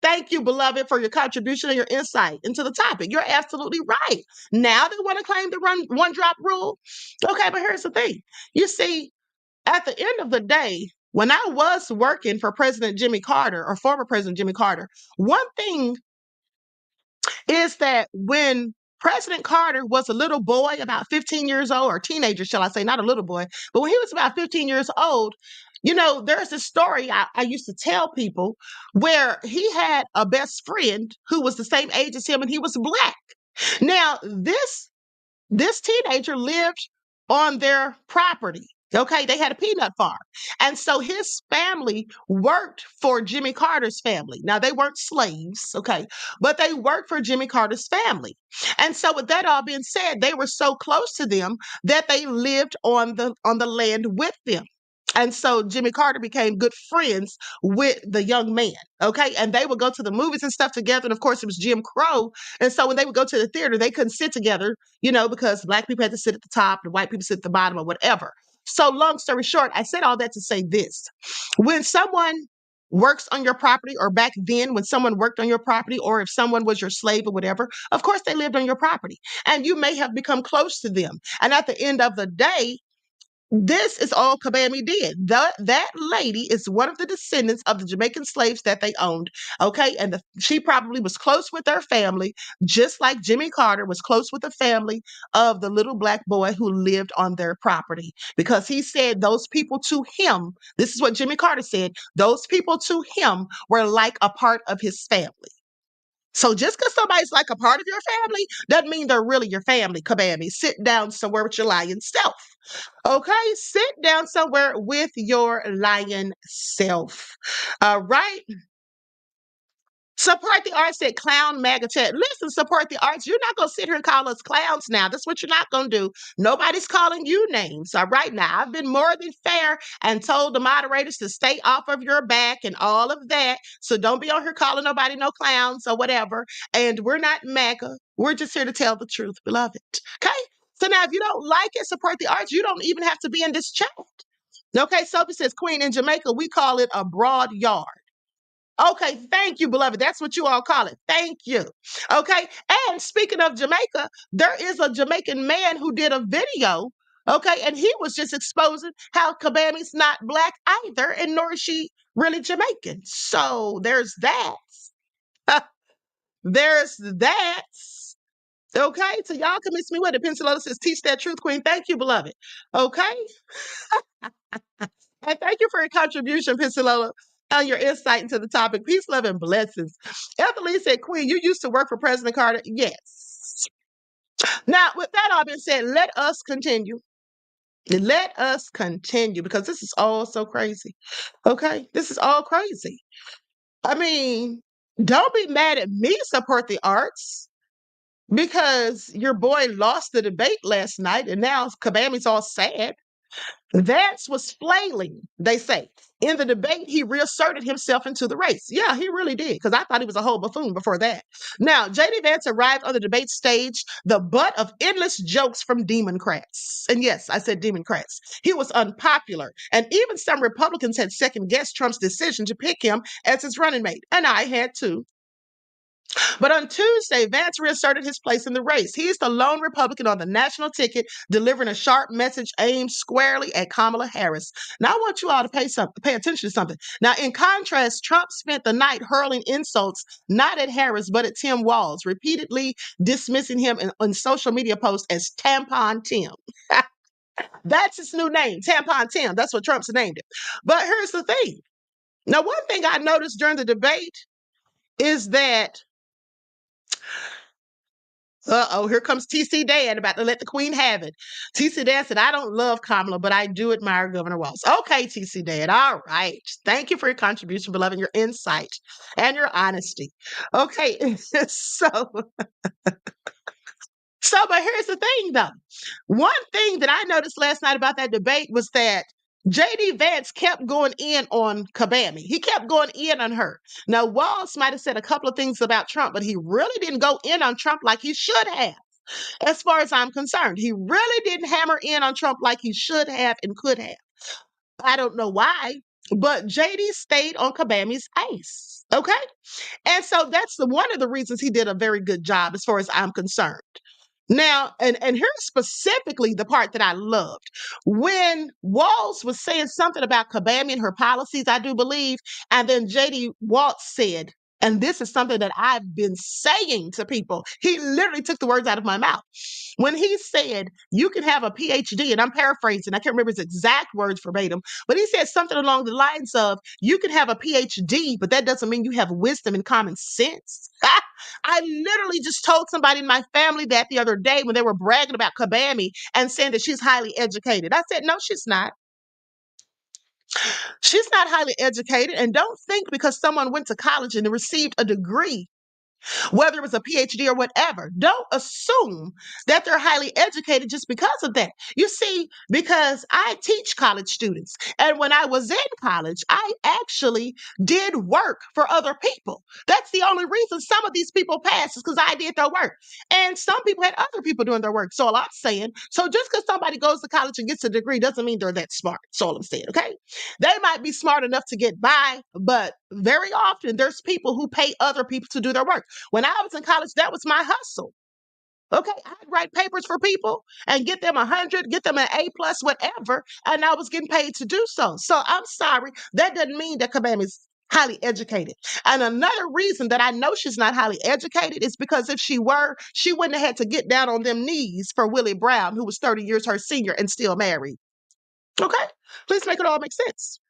Thank you, beloved, for your contribution and your insight into the topic. You're absolutely right. Now they want to claim the one drop rule. Okay, but here's the thing. You see, at the end of the day, when I was working for President Jimmy Carter or former President Jimmy Carter, one thing is that when President Carter was a little boy, about 15 years old, or teenager, shall I say, not a little boy, but when he was about 15 years old, there's this story I used to tell people where he had a best friend who was the same age as him and he was black. Now, this teenager lived on their property. Okay, they had a peanut farm. And so his family worked for Jimmy Carter's family. Now, they weren't slaves, okay, but they worked for Jimmy Carter's family. And so with that all being said, they were so close to them that they lived on the land with them. And so Jimmy Carter became good friends with the young man, okay? And they would go to the movies and stuff together. And of course, it was Jim Crow. And so when they would go to the theater, they couldn't sit together, because black people had to sit at the top, the white people sit at the bottom or whatever. So long story short, I said all that to say this. When someone works on your property, or back then when someone worked on your property, or if someone was your slave or whatever, of course they lived on your property. And you may have become close to them. And at the end of the day, this is all Kabami did. That lady is one of the descendants of the Jamaican slaves that they owned. Okay. And she probably was close with their family, just like Jimmy Carter was close with the family of the little black boy who lived on their property. Because he said those people to him, this is what Jimmy Carter said, those people to him were like a part of his family. So just because somebody's like a part of your family doesn't mean they're really your family, Kabami. Sit down somewhere with your lying self. Okay? Sit down somewhere with your lying self. All right? Support the arts, said Clown MAGA Chat. Listen, support the arts. You're not going to sit here and call us clowns now. That's what you're not going to do. Nobody's calling you names. All right? Now, I've been more than fair and told the moderators to stay off of your back and all of that. So don't be on here calling nobody no clowns or whatever. And we're not MAGA. We're just here to tell the truth, beloved. Okay? So now, if you don't like it, support the arts, you don't even have to be in this chat. Okay? Sophie says, Queen, in Jamaica, we call it a broad yard. Okay, thank you, beloved. That's what you all call it. Thank you. Okay, and speaking of Jamaica, there is a Jamaican man who did a video, okay, and he was just exposing how Kabami's not black either, and nor is she really Jamaican. So there's that. There's that. Okay, so y'all can miss me with it. Pencilota says, teach that truth, Queen. Thank you, beloved. Okay. And thank you for your contribution, Pencilota, and your insight into the topic. Peace, love, and blessings. Ethelene said, Queen, you used to work for President Carter? Yes. Now, with that all being said, let us continue. Let us continue, because this is all so crazy. Okay? This is all crazy. I mean, don't be mad at me, support the arts, because your boy lost the debate last night and now Kabami's all sad. Vance was flailing, they say. In the debate, he reasserted himself into the race. Yeah, he really did, because I thought he was a whole buffoon before that. Now, JD Vance arrived on the debate stage, the butt of endless jokes from Democrats. And yes, I said Democrats. He was unpopular, and even some Republicans had second-guessed Trump's decision to pick him as his running mate. And I had too. But on Tuesday, Vance reasserted his place in the race. He's the lone Republican on the national ticket, delivering a sharp message aimed squarely at Kamala Harris. Now, I want you all to pay attention to something. Now, in contrast, Trump spent the night hurling insults not at Harris, but at Tim Walz, repeatedly dismissing him on social media posts as Tampon Tim. That's his new name, Tampon Tim. That's what Trump's named him. But here's the thing. Now, one thing I noticed during the debate is that here comes TC Dan about to let the queen have it. TC Dan said, I don't love Kamala, but I do admire Governor Walz. Okay, TC Dan. All right. Thank you for your contribution, beloved, your insight and your honesty. Okay. But here's the thing, though. One thing that I noticed last night about that debate was that JD Vance kept going in on Kabami. He kept going in on her. Now, Walz might have said a couple of things about Trump, but he really didn't go in on Trump like he should have, as far as I'm concerned. He really didn't hammer in on Trump like he should have and could have. I don't know why, but JD stayed on Kabami's ace. Okay? And so that's one of the reasons he did a very good job, as far as I'm concerned. Now, and here's specifically the part that I loved. When Walz was saying something about Kabami and her policies, I do believe, and then JD Walz said, and this is something that I've been saying to people, he literally took the words out of my mouth. When he said, you can have a PhD, and I'm paraphrasing, I can't remember his exact words verbatim, but he said something along the lines of, you can have a PhD, but that doesn't mean you have wisdom and common sense. I literally just told somebody in my family that the other day when they were bragging about Kabami and saying that she's highly educated. I said, no, she's not. She's not highly educated. And don't think because someone went to college and received a degree, whether it was a PhD or whatever, don't assume that they're highly educated just because of that. You see, because I teach college students, and when I was in college, I actually did work for other people. That's the only reason some of these people passed is because I did their work. And some people had other people doing their work. So all I'm saying, so just because somebody goes to college and gets a degree doesn't mean they're that smart. That's all I'm saying, okay? They might be smart enough to get by, but very often there's people who pay other people to do their work. When I was in college, that was my hustle. Okay, I'd write papers for people and get them 100, get them an A plus, whatever, and I was getting paid to do so. So I'm sorry, that doesn't mean that Kabam is highly educated. And another reason that I know she's not highly educated is because if she were, she wouldn't have had to get down on them knees for Willie Brown, who was 30 years her senior and still married. Okay, please make it all make sense.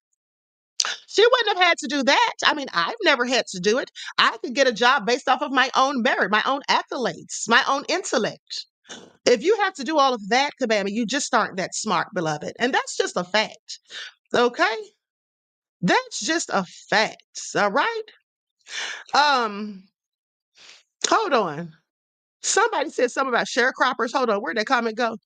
She wouldn't have had to do that. I mean, I've never had to do it. I could get a job based off of my own merit, my own accolades, my own intellect. If you have to do all of that, Kabami, you just aren't that smart, beloved. And that's just a fact. Okay? That's just a fact. All right? Um, hold on. Somebody said something about sharecroppers. Hold on, where'd that comment go?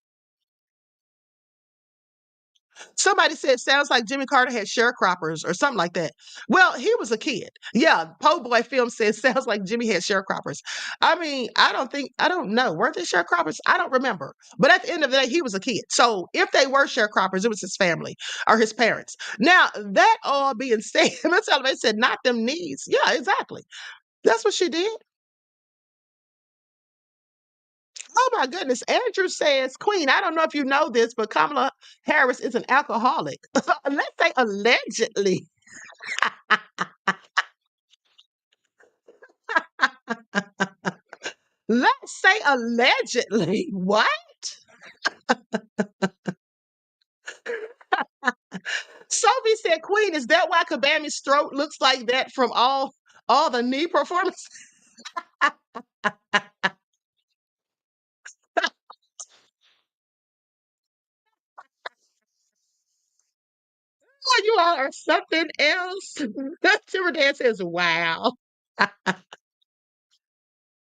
Somebody said, sounds like Jimmy Carter had sharecroppers or something like that. Well, he was a kid. Yeah, Po' Boy Film says, sounds like Jimmy had sharecroppers. I mean, I don't know. Were they sharecroppers? I don't remember. But at the end of the day, he was a kid. So if they were sharecroppers, it was his family or his parents. Now, that all being said, Miss Elevate said, not them knees. Yeah, exactly. That's what she did. Oh my goodness. Andrew says, Queen, I don't know if you know this, but Kamala Harris is an alcoholic. Let's say allegedly. Let's say allegedly. What? Sophie said, Queen, is that why Kabami's throat looks like that from all the knee performance? Oh, you all are something else. Timber Dan says, wow.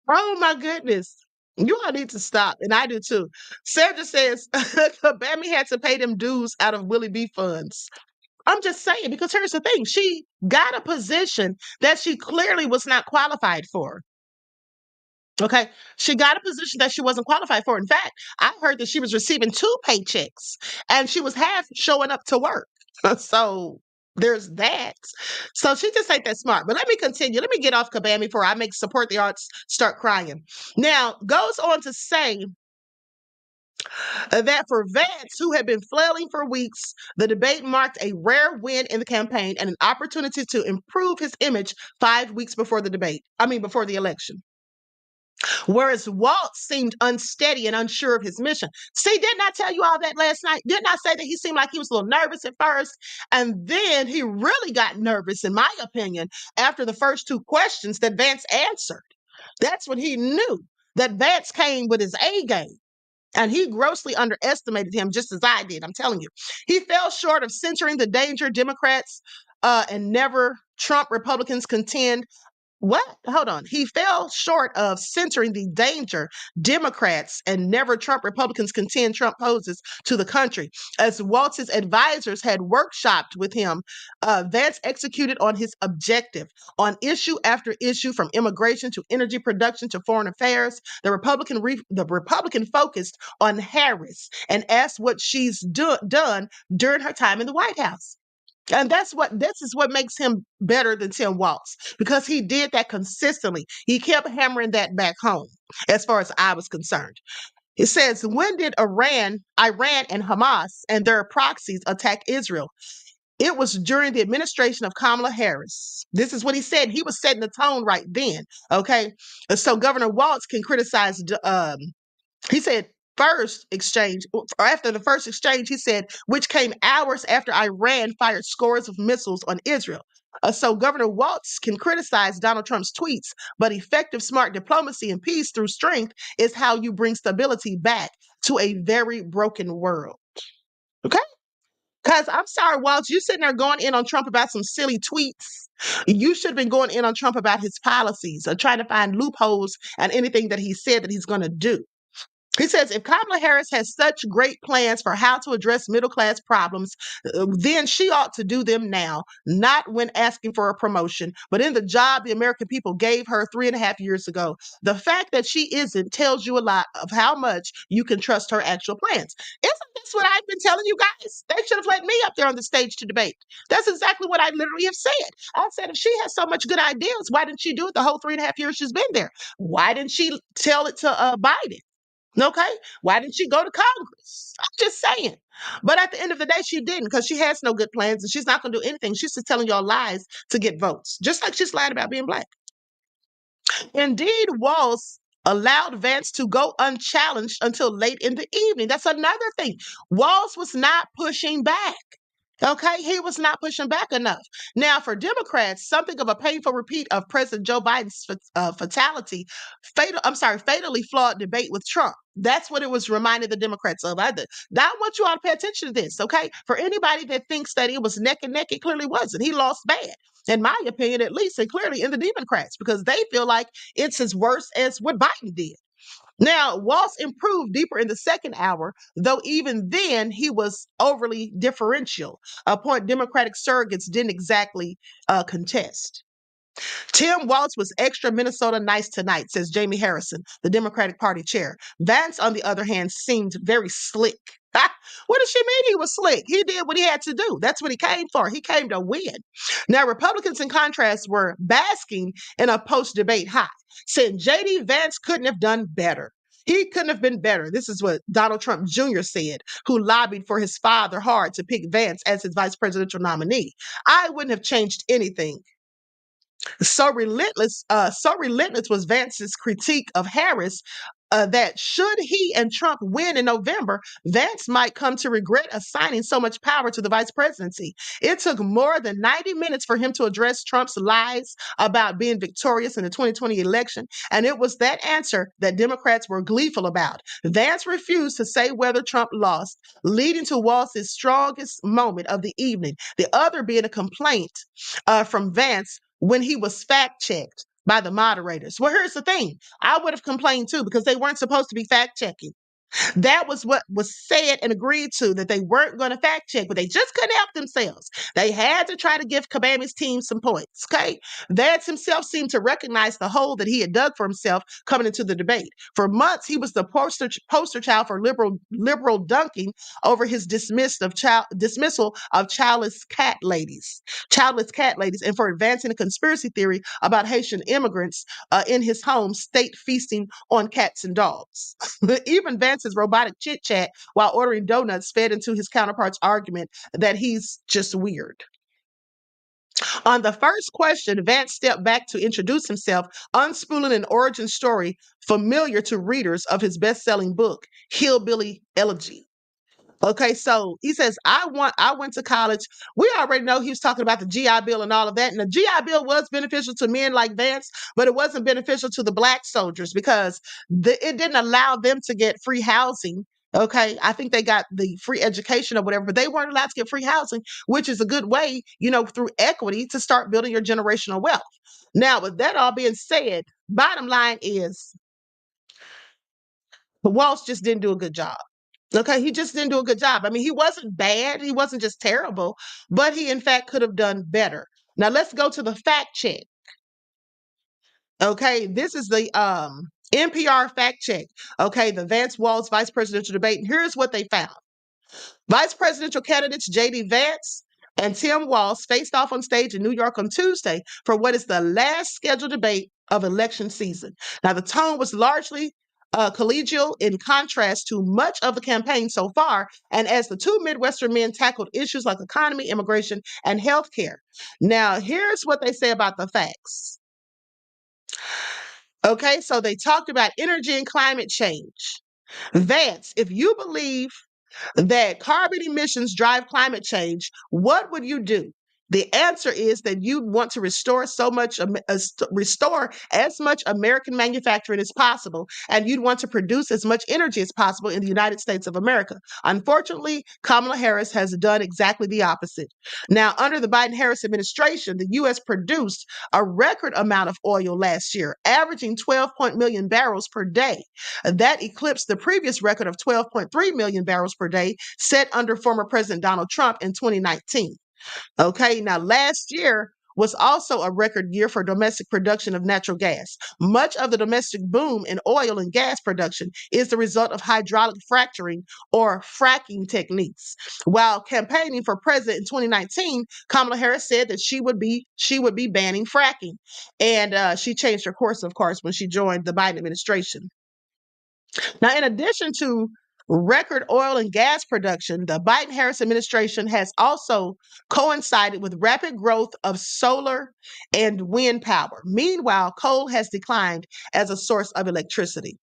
Oh my goodness. You all need to stop, and I do too. Sarah just says Bammy had to pay them dues out of Willie B funds. I'm just saying, because here's the thing. She got a position that she clearly was not qualified for. Okay. She got a position that she wasn't qualified for. In fact, I heard that she was receiving 2 paychecks and she was half showing up to work. So there's that. So she just ain't that smart. But let me continue. Let me get off Kabami before I make support the arts start crying. Now, goes on to say that for Vance, who had been flailing for weeks, the debate marked a rare win in the campaign and an opportunity to improve his image 5 weeks before before the election. Whereas Waltz seemed unsteady and unsure of his mission. See, didn't I tell you all that last night? Didn't I say that he seemed like he was a little nervous at first? And then he really got nervous, in my opinion, after the first 2 questions that Vance answered. That's when he knew that Vance came with his A game. And he grossly underestimated him, just as I did. I'm telling you. He fell short of censoring the danger Democrats and never Trump Republicans contend. What? Hold on. He fell short of censoring the danger Democrats and never Trump Republicans contend Trump poses to the country. As Waltz's advisors had workshopped with him, Vance executed on his objective on issue after issue, from immigration to energy production to foreign affairs. The Republican focused on Harris and asked what she's done during her time in the White House. And this is what makes him better than Tim Walz, because he did that consistently. He kept hammering that back home, as far as I was concerned. It says, when did Iran and Hamas and their proxies attack Israel? It was during the administration of Kamala Harris. This is what he said. He was setting the tone right then. Okay. So Governor Walz can criticize, he said, after the first exchange, he said, which came hours after Iran fired scores of missiles on Israel. So Governor Walz can criticize Donald Trump's tweets, but effective, smart diplomacy and peace through strength is how you bring stability back to a very broken world. Okay? Because I'm sorry, Walz, you sitting there going in on Trump about some silly tweets. You should have been going in on Trump about his policies or trying to find loopholes and anything that he said that he's going to do. He says, if Kamala Harris has such great plans for how to address middle-class problems, then she ought to do them now, not when asking for a promotion, but in the job the American people gave her 3.5 years ago. The fact that she isn't tells you a lot of how much you can trust her actual plans. Isn't this what I've been telling you guys? They should have let me up there on the stage to debate. That's exactly what I literally have said. I said, if she has so much good ideas, why didn't she do it the whole 3.5 years she's been there? Why didn't she tell it to Biden? Okay. Why didn't she go to Congress? I'm just saying. But at the end of the day, she didn't, because she has no good plans and she's not going to do anything. She's just telling y'all lies to get votes, just like she's lied about being black. Indeed, Walz allowed Vance to go unchallenged until late in the evening. That's another thing. Walz was not pushing back. Okay, he was not pushing back enough. Now, for Democrats, something of a painful repeat of President Joe Biden's fatally flawed debate with Trump. That's what it was reminding the Democrats of. I want you all to pay attention to this, okay? For anybody that thinks that it was neck and neck, it clearly wasn't. He lost bad, in my opinion, at least, and clearly in the Democrats, because they feel like it's as worse as what Biden did. Now, Walz improved deeper in the second hour, though even then he was overly differential, a point Democratic surrogates didn't exactly contest. Tim Walz was extra Minnesota nice tonight, says Jamie Harrison, the Democratic Party chair. Vance, on the other hand, seemed very slick. What does she mean he was slick? He did what he had to do. That's what he came for. He came to win. Now, Republicans, in contrast, were basking in a post-debate high, saying J.D. Vance couldn't have done better. He couldn't have been better. This is what Donald Trump Jr. said, who lobbied for his father hard to pick Vance as his vice presidential nominee. I wouldn't have changed anything. So relentless was Vance's critique of Harris that should he and Trump win in November, Vance might come to regret assigning so much power to the vice presidency. It took more than 90 minutes for him to address Trump's lies about being victorious in the 2020 election, and it was that answer that Democrats were gleeful about. Vance refused to say whether Trump lost, leading to Walz's strongest moment of the evening, the other being a complaint from Vance when he was fact-checked by the moderators. Well, here's the thing. I would have complained too because they weren't supposed to be fact checking. That was what was said and agreed to, that they weren't going to fact check, but they just couldn't help themselves. They had to try to give Kabami's team some points. Okay. Vance himself seemed to recognize the hole that he had dug for himself coming into the debate. For months, he was the poster child for liberal dunking over his dismissal of childless cat ladies, and for advancing a conspiracy theory about Haitian immigrants in his home state feasting on cats and dogs. Even Vance's robotic chit chat while ordering donuts fed into his counterpart's argument that he's just weird. On the first question, Vance stepped back to introduce himself, unspooling an origin story familiar to readers of his best-selling book, Hillbilly Elegy. Okay, so he says, I went to college. We already know he was talking about the GI Bill and all of that. And the GI Bill was beneficial to men like Vance, but it wasn't beneficial to the black soldiers because it didn't allow them to get free housing. Okay, I think they got the free education or whatever, but they weren't allowed to get free housing, which is a good way, through equity to start building your generational wealth. Now, with that all being said, bottom line is Walz just didn't do a good job. Okay, he just didn't do a good job. I mean, he wasn't bad. He wasn't just terrible, but he, in fact, could have done better. Now, let's go to the fact check. Okay, this is the NPR fact check. Okay, the Vance Walz vice presidential debate. And here's what they found. Vice presidential candidates J.D. Vance and Tim Walz faced off on stage in New York on Tuesday for what is the last scheduled debate of election season. Now, the tone was largely collegial in contrast to much of the campaign so far, and as the two Midwestern men tackled issues like economy, immigration, and healthcare. Now, here's what they say about the facts. Okay, so they talked about energy and climate change. Vance, if you believe that carbon emissions drive climate change, what would you do? The answer is that you want to restore as much American manufacturing as possible, and you'd want to produce as much energy as possible in the United States of America. Unfortunately, Kamala Harris has done exactly the opposite. Now, under the Biden-Harris administration, the U.S. produced a record amount of oil last year, averaging 12 million barrels per day. That eclipsed the previous record of 12.3 million barrels per day set under former President Donald Trump in 2019. Okay, now last year was also a record year for domestic production of natural gas. Much of the domestic boom in oil and gas production is the result of hydraulic fracturing or fracking techniques. While campaigning for president in 2019, Kamala Harris said that she would be banning fracking, and she changed her course, of course, when she joined the Biden administration. Now, in addition to record oil and gas production, the Biden-Harris administration has also coincided with rapid growth of solar and wind power. Meanwhile, coal has declined as a source of electricity.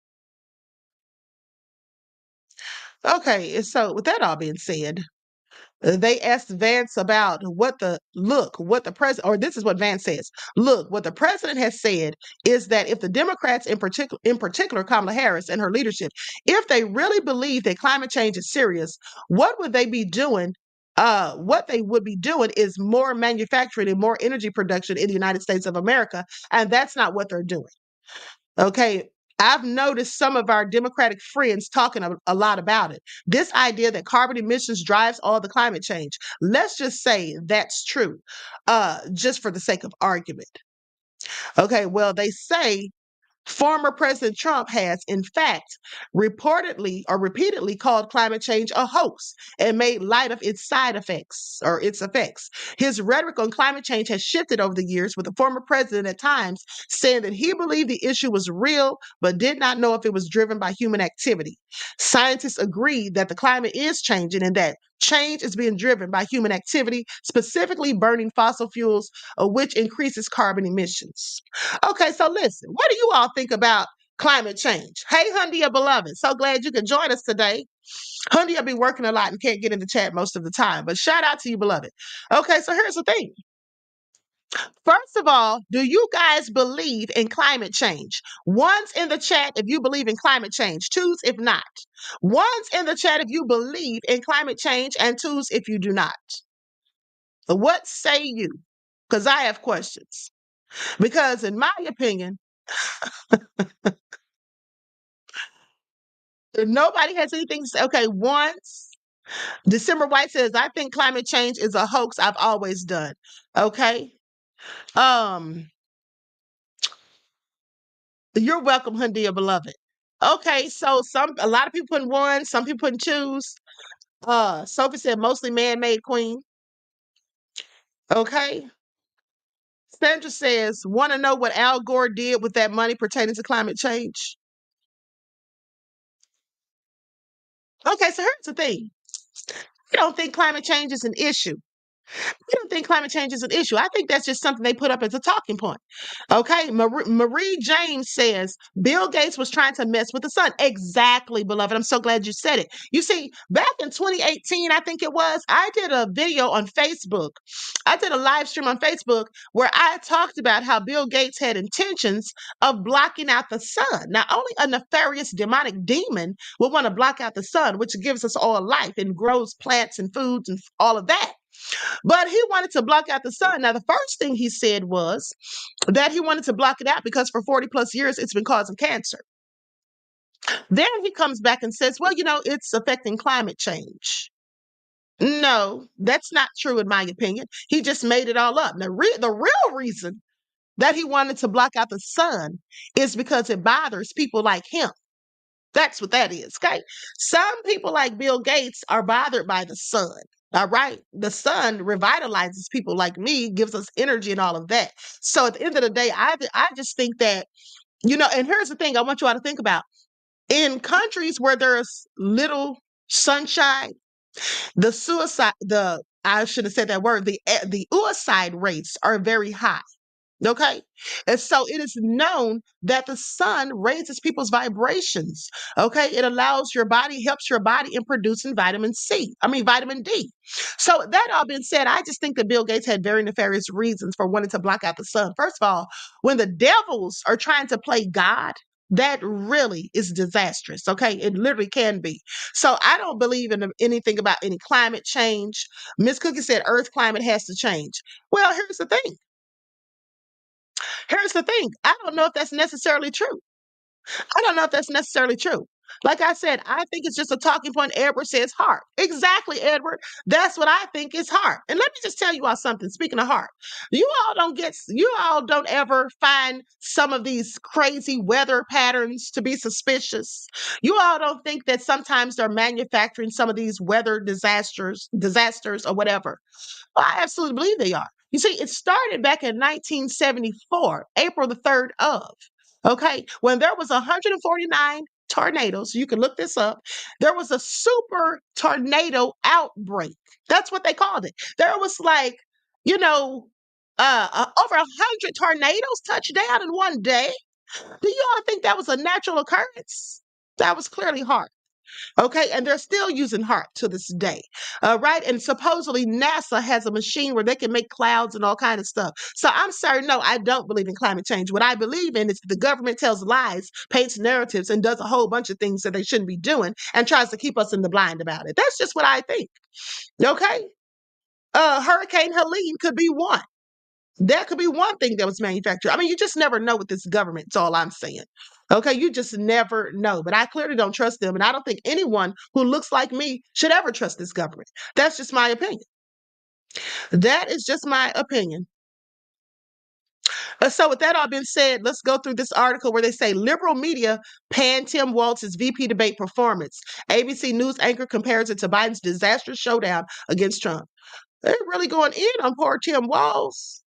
Okay, so with that all being said, they asked Vance about what the president, or this is what Vance says. Look, what the president has said is that if the Democrats, in particular Kamala Harris and her leadership, if they really believe that climate change is serious, what would they be doing? What they would be doing is more manufacturing and more energy production in the United States of America, and that's not what they're doing. Okay. I've noticed some of our Democratic friends talking a lot about it. This idea that carbon emissions drives all the climate change. Let's just say that's true, just for the sake of argument. Okay, well, they say former President Trump has, in fact, repeatedly called climate change a hoax and made light of its side effects or its effects. His rhetoric on climate change has shifted over the years, with the former president at times saying that he believed the issue was real, but did not know if it was driven by human activity. Scientists agree that the climate is changing and that change is being driven by human activity, specifically burning fossil fuels, which increases carbon emissions. Okay, so listen, what do you all think about climate change? Hey, Hundia beloved, so glad you could join us today. Hundia be working a lot and can't get in the chat most of the time, but shout out to you, beloved. Okay, so here's the thing. First of all, do you guys believe in climate change? One's in the chat if you believe in climate change, twos if not. One's in the chat if you believe in climate change, and twos if you do not. What say you? Because I have questions. Because in my opinion, nobody has anything to say. Okay, once December White says, I think climate change is a hoax I've always done. Okay. Um, you're welcome, Hundia beloved. Okay, so a lot of people putting one, some people putting twos. Sophie said mostly man-made queen. Okay. Sandra says, want to know what Al Gore did with that money pertaining to climate change? Okay, so here's the thing. I don't think climate change is an issue. I don't think climate change is an issue. I think that's just something they put up as a talking point. Okay. Marie James says Bill Gates was trying to mess with the sun. Exactly, beloved. I'm so glad you said it. You see, back in 2018, I think it was, I did a video on Facebook. I did a live stream on Facebook where I talked about how Bill Gates had intentions of blocking out the sun. Now, only a nefarious demonic demon would want to block out the sun, which gives us all life and grows plants and foods and all of that. But he wanted to block out the sun. Now, the first thing he said was that he wanted to block it out because for 40 plus years it's been causing cancer. Then he comes back and says, well, it's affecting climate change. No, that's not true, in my opinion. He just made it all up. Now, the real reason that he wanted to block out the sun is because it bothers people like him. That's what that is. Okay. Some people like Bill Gates are bothered by the sun. All right. The sun revitalizes people like me, gives us energy and all of that. So at the end of the day, I just think that, and here's the thing I want you all to think about. In countries where there's little sunshine, I should have said that word, the suicide rates are very high. Okay. And so it is known that the sun raises people's vibrations. Okay. It helps your body in producing vitamin D. So that all being said, I just think that Bill Gates had very nefarious reasons for wanting to block out the sun. First of all, when the devils are trying to play God, that really is disastrous. Okay. It literally can be. So I don't believe in anything about any climate change. Miss Cookie said Earth climate has to change. Well, here's the thing. I don't know if that's necessarily true. Like I said, I think it's just a talking point. Edward says heart. Exactly, Edward. That's what I think is heart. And let me just tell you all something. Speaking of heart, you all don't ever find some of these crazy weather patterns to be suspicious. You all don't think that sometimes they're manufacturing some of these weather disasters or whatever. Well, I absolutely believe they are. You see, it started back in 1974, April the 3rd of, okay, when there was 149 tornadoes. You can look this up. There was a super tornado outbreak. That's what they called it. There was over 100 tornadoes touched down in one day. Do you all think that was a natural occurrence? That was clearly hard. Okay, and they're still using HARP to this day, right? And supposedly NASA has a machine where they can make clouds and all kind of stuff. So I'm sorry, no, I don't believe in climate change. What I believe in is the government tells lies, paints narratives, and does a whole bunch of things that they shouldn't be doing and tries to keep us in the blind about it. That's just what I think. Okay, Hurricane Helene could be one. That could be one thing that was manufactured. I mean, you just never know with this government. That's all I'm saying. Okay, you just never know. But I clearly don't trust them. And I don't think anyone who looks like me should ever trust this government. That's just my opinion. That is just my opinion. So with that all being said, let's go through this article where they say liberal media panned Tim Walz's VP debate performance. ABC News anchor compares it to Biden's disastrous showdown against Trump. They're really going in on poor Tim Walz.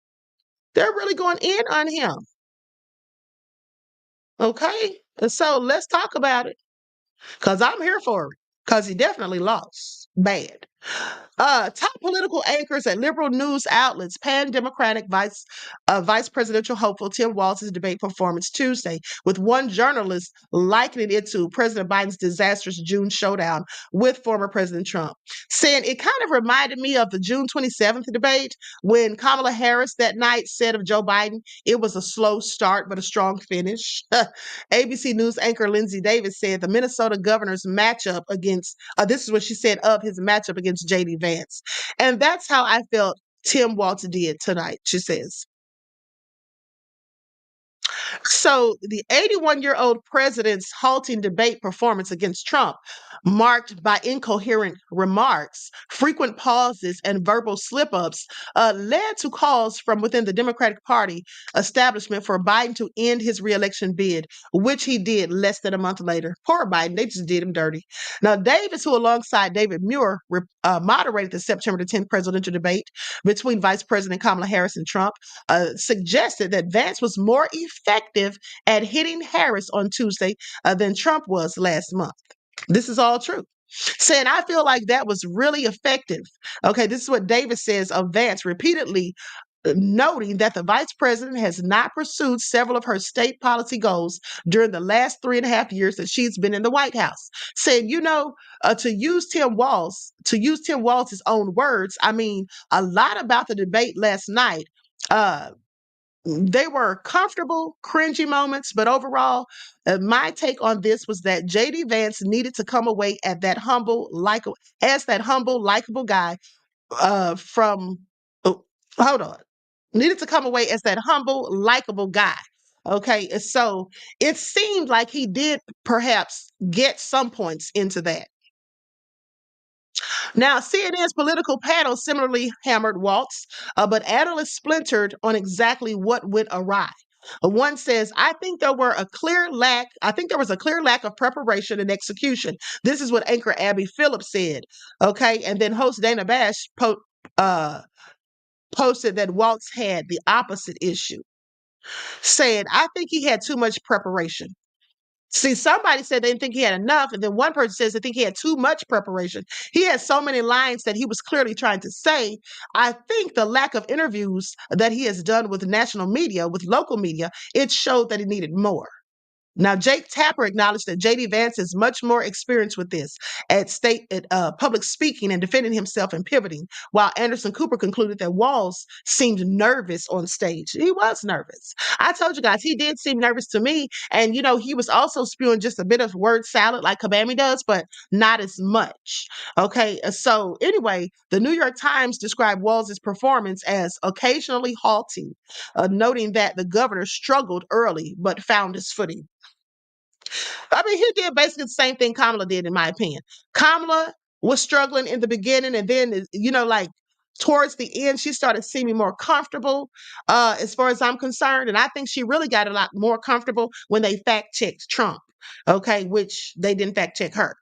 They're really going in on him. Okay. And so let's talk about it. Because I'm here for it. Because he definitely lost. Bad. Top political anchors at liberal news outlets panned Democratic vice presidential hopeful Tim Walz's debate performance Tuesday, with one journalist likening it to President Biden's disastrous June showdown with former President Trump, saying it kind of reminded me of the June 27th debate when Kamala Harris that night said of Joe Biden, it was a slow start but a strong finish. ABC News anchor Lindsay Davis said the Minnesota governor's matchup against, this is what she said of his matchup against J.D. Vance. And that's how I felt Tim Walz did tonight, she says. So the 81-year-old president's halting debate performance against Trump, marked by incoherent remarks, frequent pauses, and verbal slip-ups, led to calls from within the Democratic Party establishment for Biden to end his reelection bid, which he did less than a month later. Poor Biden, they just did him dirty. Now, Davis, who alongside David Muir moderated the September the 10th presidential debate between Vice President Kamala Harris and Trump, suggested that Vance was more effective at hitting Harris on Tuesday than Trump was last month. This is all true. Saying, I feel like that was really effective. Okay, this is what Davis says of Vance, repeatedly noting that the vice president has not pursued several of her state policy goals during the last 3.5 years that she's been in the White House. Saying, to use Tim Walz's own words, I mean, a lot about the debate last night. They were comfortable, cringy moments, but overall, my take on this was that JD Vance needed to come away as that humble, likable guy from. Oh, hold on, needed to come away as that humble, likable guy. Okay, so it seemed like he did perhaps get some points into that. Now, CNN's political panel similarly hammered Walz, but analysts splintered on exactly what went awry. One says, I think there was a clear lack of preparation and execution. This is what anchor Abby Phillips said. Okay. And then host Dana Bash posted that Walz had the opposite issue, saying, I think he had too much preparation. See, somebody said they didn't think he had enough, and then one person says they think he had too much preparation. He had so many lines that he was clearly trying to say. I think the lack of interviews that he has done with national media, with local media, it showed that he needed more. Now, Jake Tapper acknowledged that J.D. Vance is much more experienced with this at public speaking and defending himself and pivoting, while Anderson Cooper concluded that Walz seemed nervous on stage. He was nervous. I told you guys, he did seem nervous to me. And, he was also spewing just a bit of word salad like Kabami does, but not as much. Okay, so anyway, the New York Times described Walz's performance as occasionally halting, noting that the governor struggled early but found his footing. I mean, he did basically the same thing Kamala did, in my opinion. Kamala was struggling in the beginning, and then, like towards the end, she started seeming more comfortable, as far as I'm concerned. And I think she really got a lot more comfortable when they fact checked Trump, okay, which they didn't fact check her.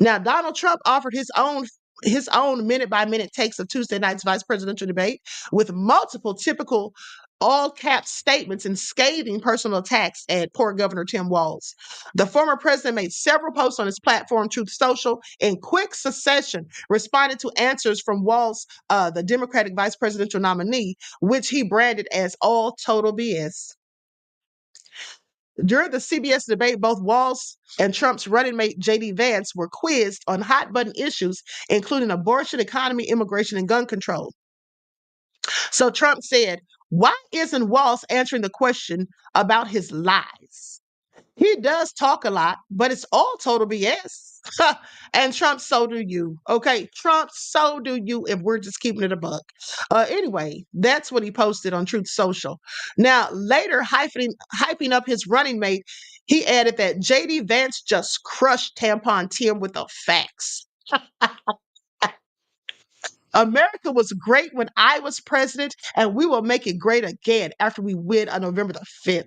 Now, Donald Trump offered his own minute-by-minute takes of Tuesday night's vice presidential debate with multiple typical all-caps statements and scathing personal attacks at poor Governor Tim Walz. The former president made several posts on his platform, Truth Social, in quick succession, responding to answers from Walz, the Democratic vice presidential nominee, which he branded as all total BS. During the CBS debate, both Walz and Trump's running mate, J.D. Vance, were quizzed on hot-button issues, including abortion, economy, immigration, and gun control. So Trump said, why isn't Walz answering the question about his lies? He does talk a lot, but it's all total BS. And Trump, so do you. Okay, Trump, so do you, if we're just keeping it a buck. Anyway, that's what he posted on Truth Social. Now, later, hyping up his running mate, he added that J.D. Vance just crushed Tampon Tim with the facts. America was great when I was president, and we will make it great again after we win on November the 5th.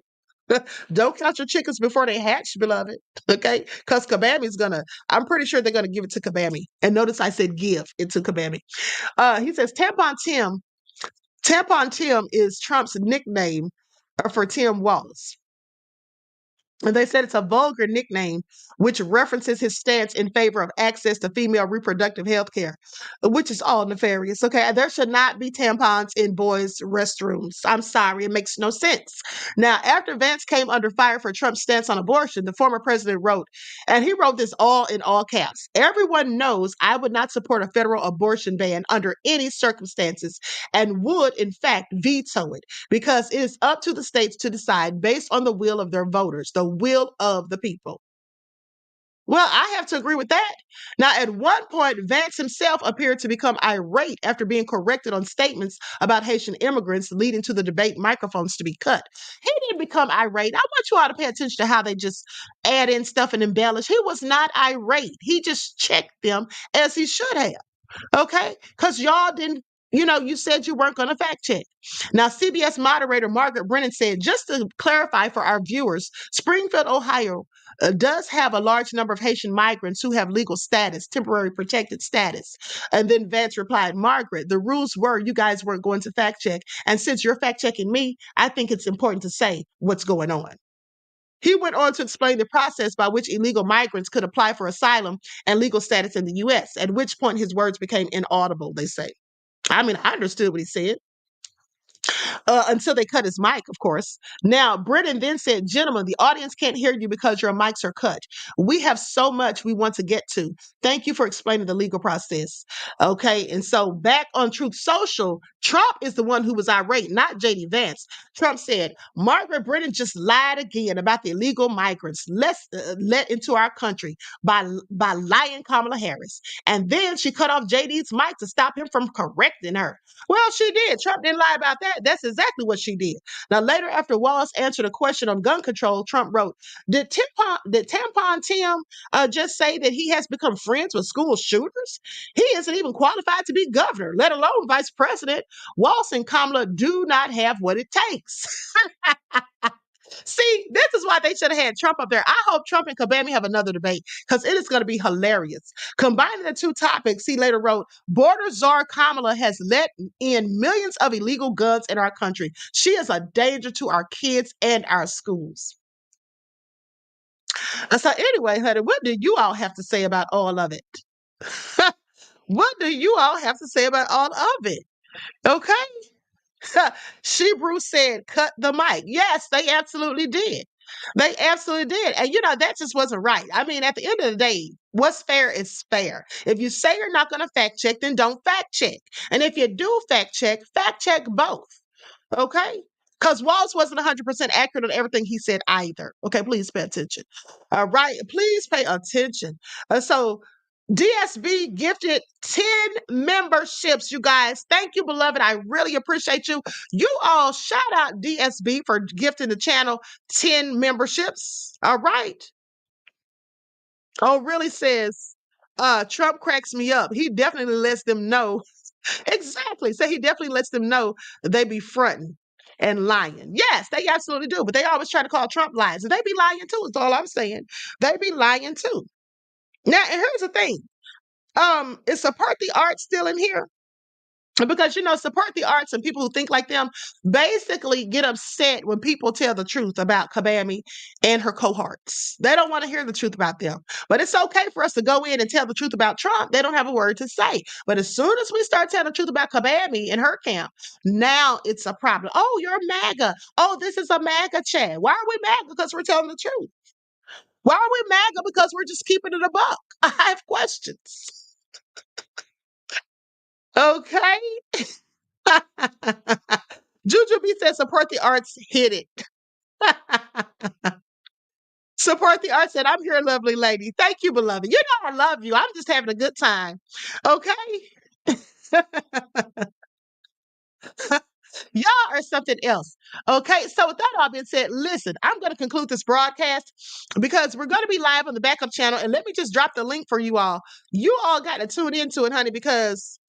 Don't count your chickens before they hatch, beloved. Okay? Because Kabami's I'm pretty sure they're gonna give it to Kabami. And notice I said give it to Kabami. He says Tampon Tim is Trump's nickname for Tim Walz. And they said it's a vulgar nickname, which references his stance in favor of access to female reproductive health care, which is all nefarious. Okay, there should not be tampons in boys' restrooms. I'm sorry, it makes no sense. Now, after Vance came under fire for Trump's stance on abortion, the former president wrote, and he wrote this all in all caps, everyone knows I would not support a federal abortion ban under any circumstances and would, in fact, veto it because it is up to the states to decide based on the will of their voters, the will of the people. Well, I have to agree with that. Now, at one point, Vance himself appeared to become irate after being corrected on statements about Haitian immigrants, leading to the debate microphones to be cut. He didn't become irate. I want you all to pay attention to how they just add in stuff and embellish. He was not irate. He just checked them as he should have. Okay? Because y'all didn't, you said you weren't going to fact check. Now, CBS moderator Margaret Brennan said, just to clarify for our viewers, Springfield, Ohio does have a large number of Haitian migrants who have legal status, temporary protected status. And then Vance replied, Margaret, the rules were you guys weren't going to fact check. And since you're fact checking me, I think it's important to say what's going on. He went on to explain the process by which illegal migrants could apply for asylum and legal status in the U.S., at which point his words became inaudible, they say. I mean, I understood what he said. Until they cut his mic, of course. Now, Brennan then said, gentlemen, the audience can't hear you because your mics are cut. We have so much we want to get to. Thank you for explaining the legal process. Okay, and so back on Truth Social, Trump is the one who was irate, not J.D. Vance. Trump said, Margaret Brennan just lied again about the illegal migrants let into our country by lying Kamala Harris. And then she cut off J.D.'s mic to stop him from correcting her. Well, she did. Trump didn't lie about that. That's exactly what she did. Now, later, after Walz answered a question on gun control, Trump wrote, Did Tampon Tim just say that he has become friends with school shooters? He isn't even qualified to be governor, let alone vice president. Walz and Kamala do not have what it takes. See, this is why they should have had Trump up there. I hope Trump and Kabami have another debate because it is going to be hilarious. Combining the two topics, he later wrote, Border czar Kamala has let in millions of illegal guns in our country. She is a danger to our kids and our schools. So anyway, honey, what do you all have to say about all of it? What do you all have to say about all of it? Okay? Shebrew said, cut the mic. Yes, they absolutely did. They absolutely did. And that just wasn't right. I mean, at the end of the day, what's fair is fair. If you say you're not going to fact check, then don't fact check. And if you do fact check both. Okay? Because Walz wasn't 100% accurate on everything he said either. Okay, please pay attention. All right, please pay attention. So DSB gifted 10 memberships, you guys. Thank you, beloved. I really appreciate you. You all shout out DSB for gifting the channel 10 memberships. All right. Oh, really says, Trump cracks me up. He definitely lets them know. Exactly. So he definitely lets them know they be fronting and lying. Yes, they absolutely do. But they always try to call Trump lies. And they be lying too, is all I'm saying. They be lying too. Now, and here's the thing. Is support the arts still in here? Because support the arts and people who think like them basically get upset when people tell the truth about Kabami and her cohorts. They don't want to hear the truth about them. But it's okay for us to go in and tell the truth about Trump. They don't have a word to say. But as soon as we start telling the truth about Kabami and her camp, now it's a problem. Oh, you're MAGA. Oh, this is a MAGA chat. Why are we MAGA? Because we're telling the truth. Why are we MAGA? Because we're just keeping it a buck. I have questions. Okay. Juju B said, support the arts, hit it. Support the arts, and I'm here, lovely lady. Thank you, beloved. You know I love you. I'm just having a good time. Okay. Y'all are something else. Okay. So with that all being said, listen, I'm going to conclude this broadcast because we're going to be live on the backup channel. And let me just drop the link for you all. You all got to tune into it, honey, because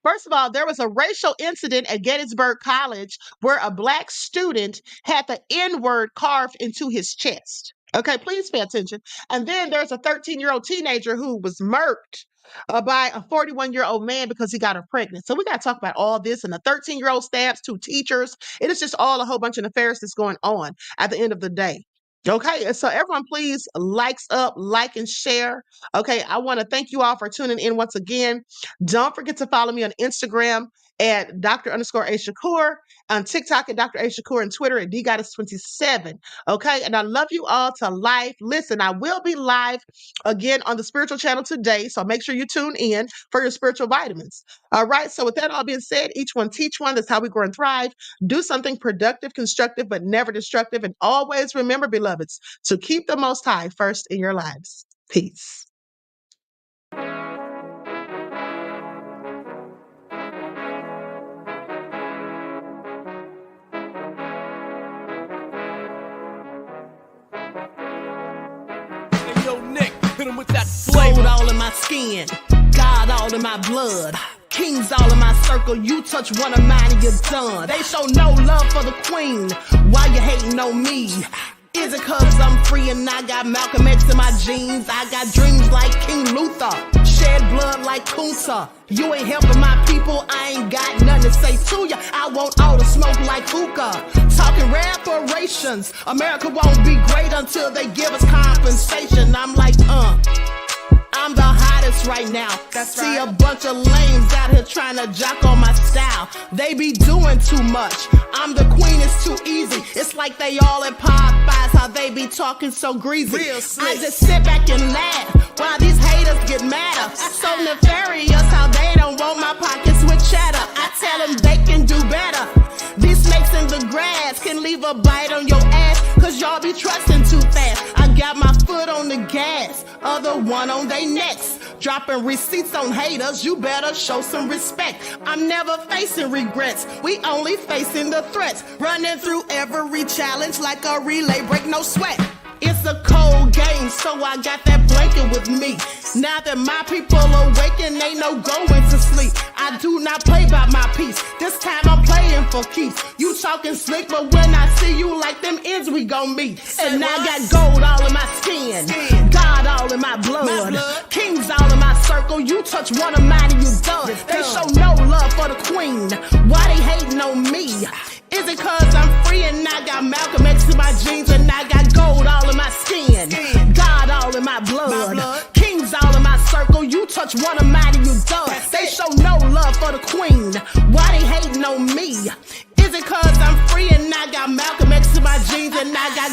first of all, there was a racial incident at Gettysburg College where a Black student had the N-word carved into his chest. Okay, please pay attention. And then there's a 13-year-old teenager who was murked by a 41-year-old man because he got her pregnant. So we got to talk about all this. And the 13-year-old stabs 2 teachers. It is just all a whole bunch of nefarious that's going on at the end of the day. Okay, so everyone, please likes up, like and share. Okay, I want to thank you all for tuning in once again. Don't forget to follow me on Instagram at Dr._A_Shakur, on TikTok at Dr. A Shakur, and Twitter at DGoddess27. Okay, and I love you all to life. Listen, I will be live again on the spiritual channel today, so make sure you tune in for your spiritual vitamins. All right, so with that all being said, each one teach one. That's how we grow and thrive. Do something productive, constructive, but never destructive. And always remember, beloveds, to keep the Most High first in your lives. Peace. Yo, Nick, hit him with that flavor. Gold all in my skin, God all in my blood. Kings all in my circle, you touch one of mine and you're done. They show no love for the queen, why you hating on me? Is it cause I'm free and I got Malcolm X in my jeans? I got dreams like King Luther, shed blood like Kunta. You ain't helping my people, I ain't got nothing to say to ya. I want all the smoke like hookah. Talking reparations, America won't be great until they give us compensation. I'm like, I'm the hottest right now. That's See right. a bunch of lames out here trying to jock on my style. They be doing too much. I'm the queen, it's too easy. It's like they all at Popeyes, how they be talking so greasy. Real slick. I just sit back and laugh while these haters get madder. So nefarious how they don't want my pockets with cheddar. I tell them they can do better. These snakes in the grass can leave a bite on your ass, cause y'all be trusting too fast. I got my foot on the gas, other one on they necks. Dropping receipts on haters, you better show some respect. I'm never facing regrets, we only facing the threats. Running through every challenge like a relay, break no sweat. It's a cold game, so I got that blanket with me. Now that my people awaken, ain't no going to sleep. I do not play by my piece, this time I'm playing for keeps. You talking slick, but when I see you like them ends, we gon' meet. And I got gold all in my skin, God all in my blood. Kings all in my circle, you touch one of mine and you done. They show no love for the queen, why they hating on me? Is it cause I'm free and I got Malcolm X in my jeans and I got gold all in my skin, God all in my blood. Kings all in my circle, you touch one of mine and you done. They show no love for the queen, why they hating on me? Is it cause I'm free and I got Malcolm X in my jeans and I got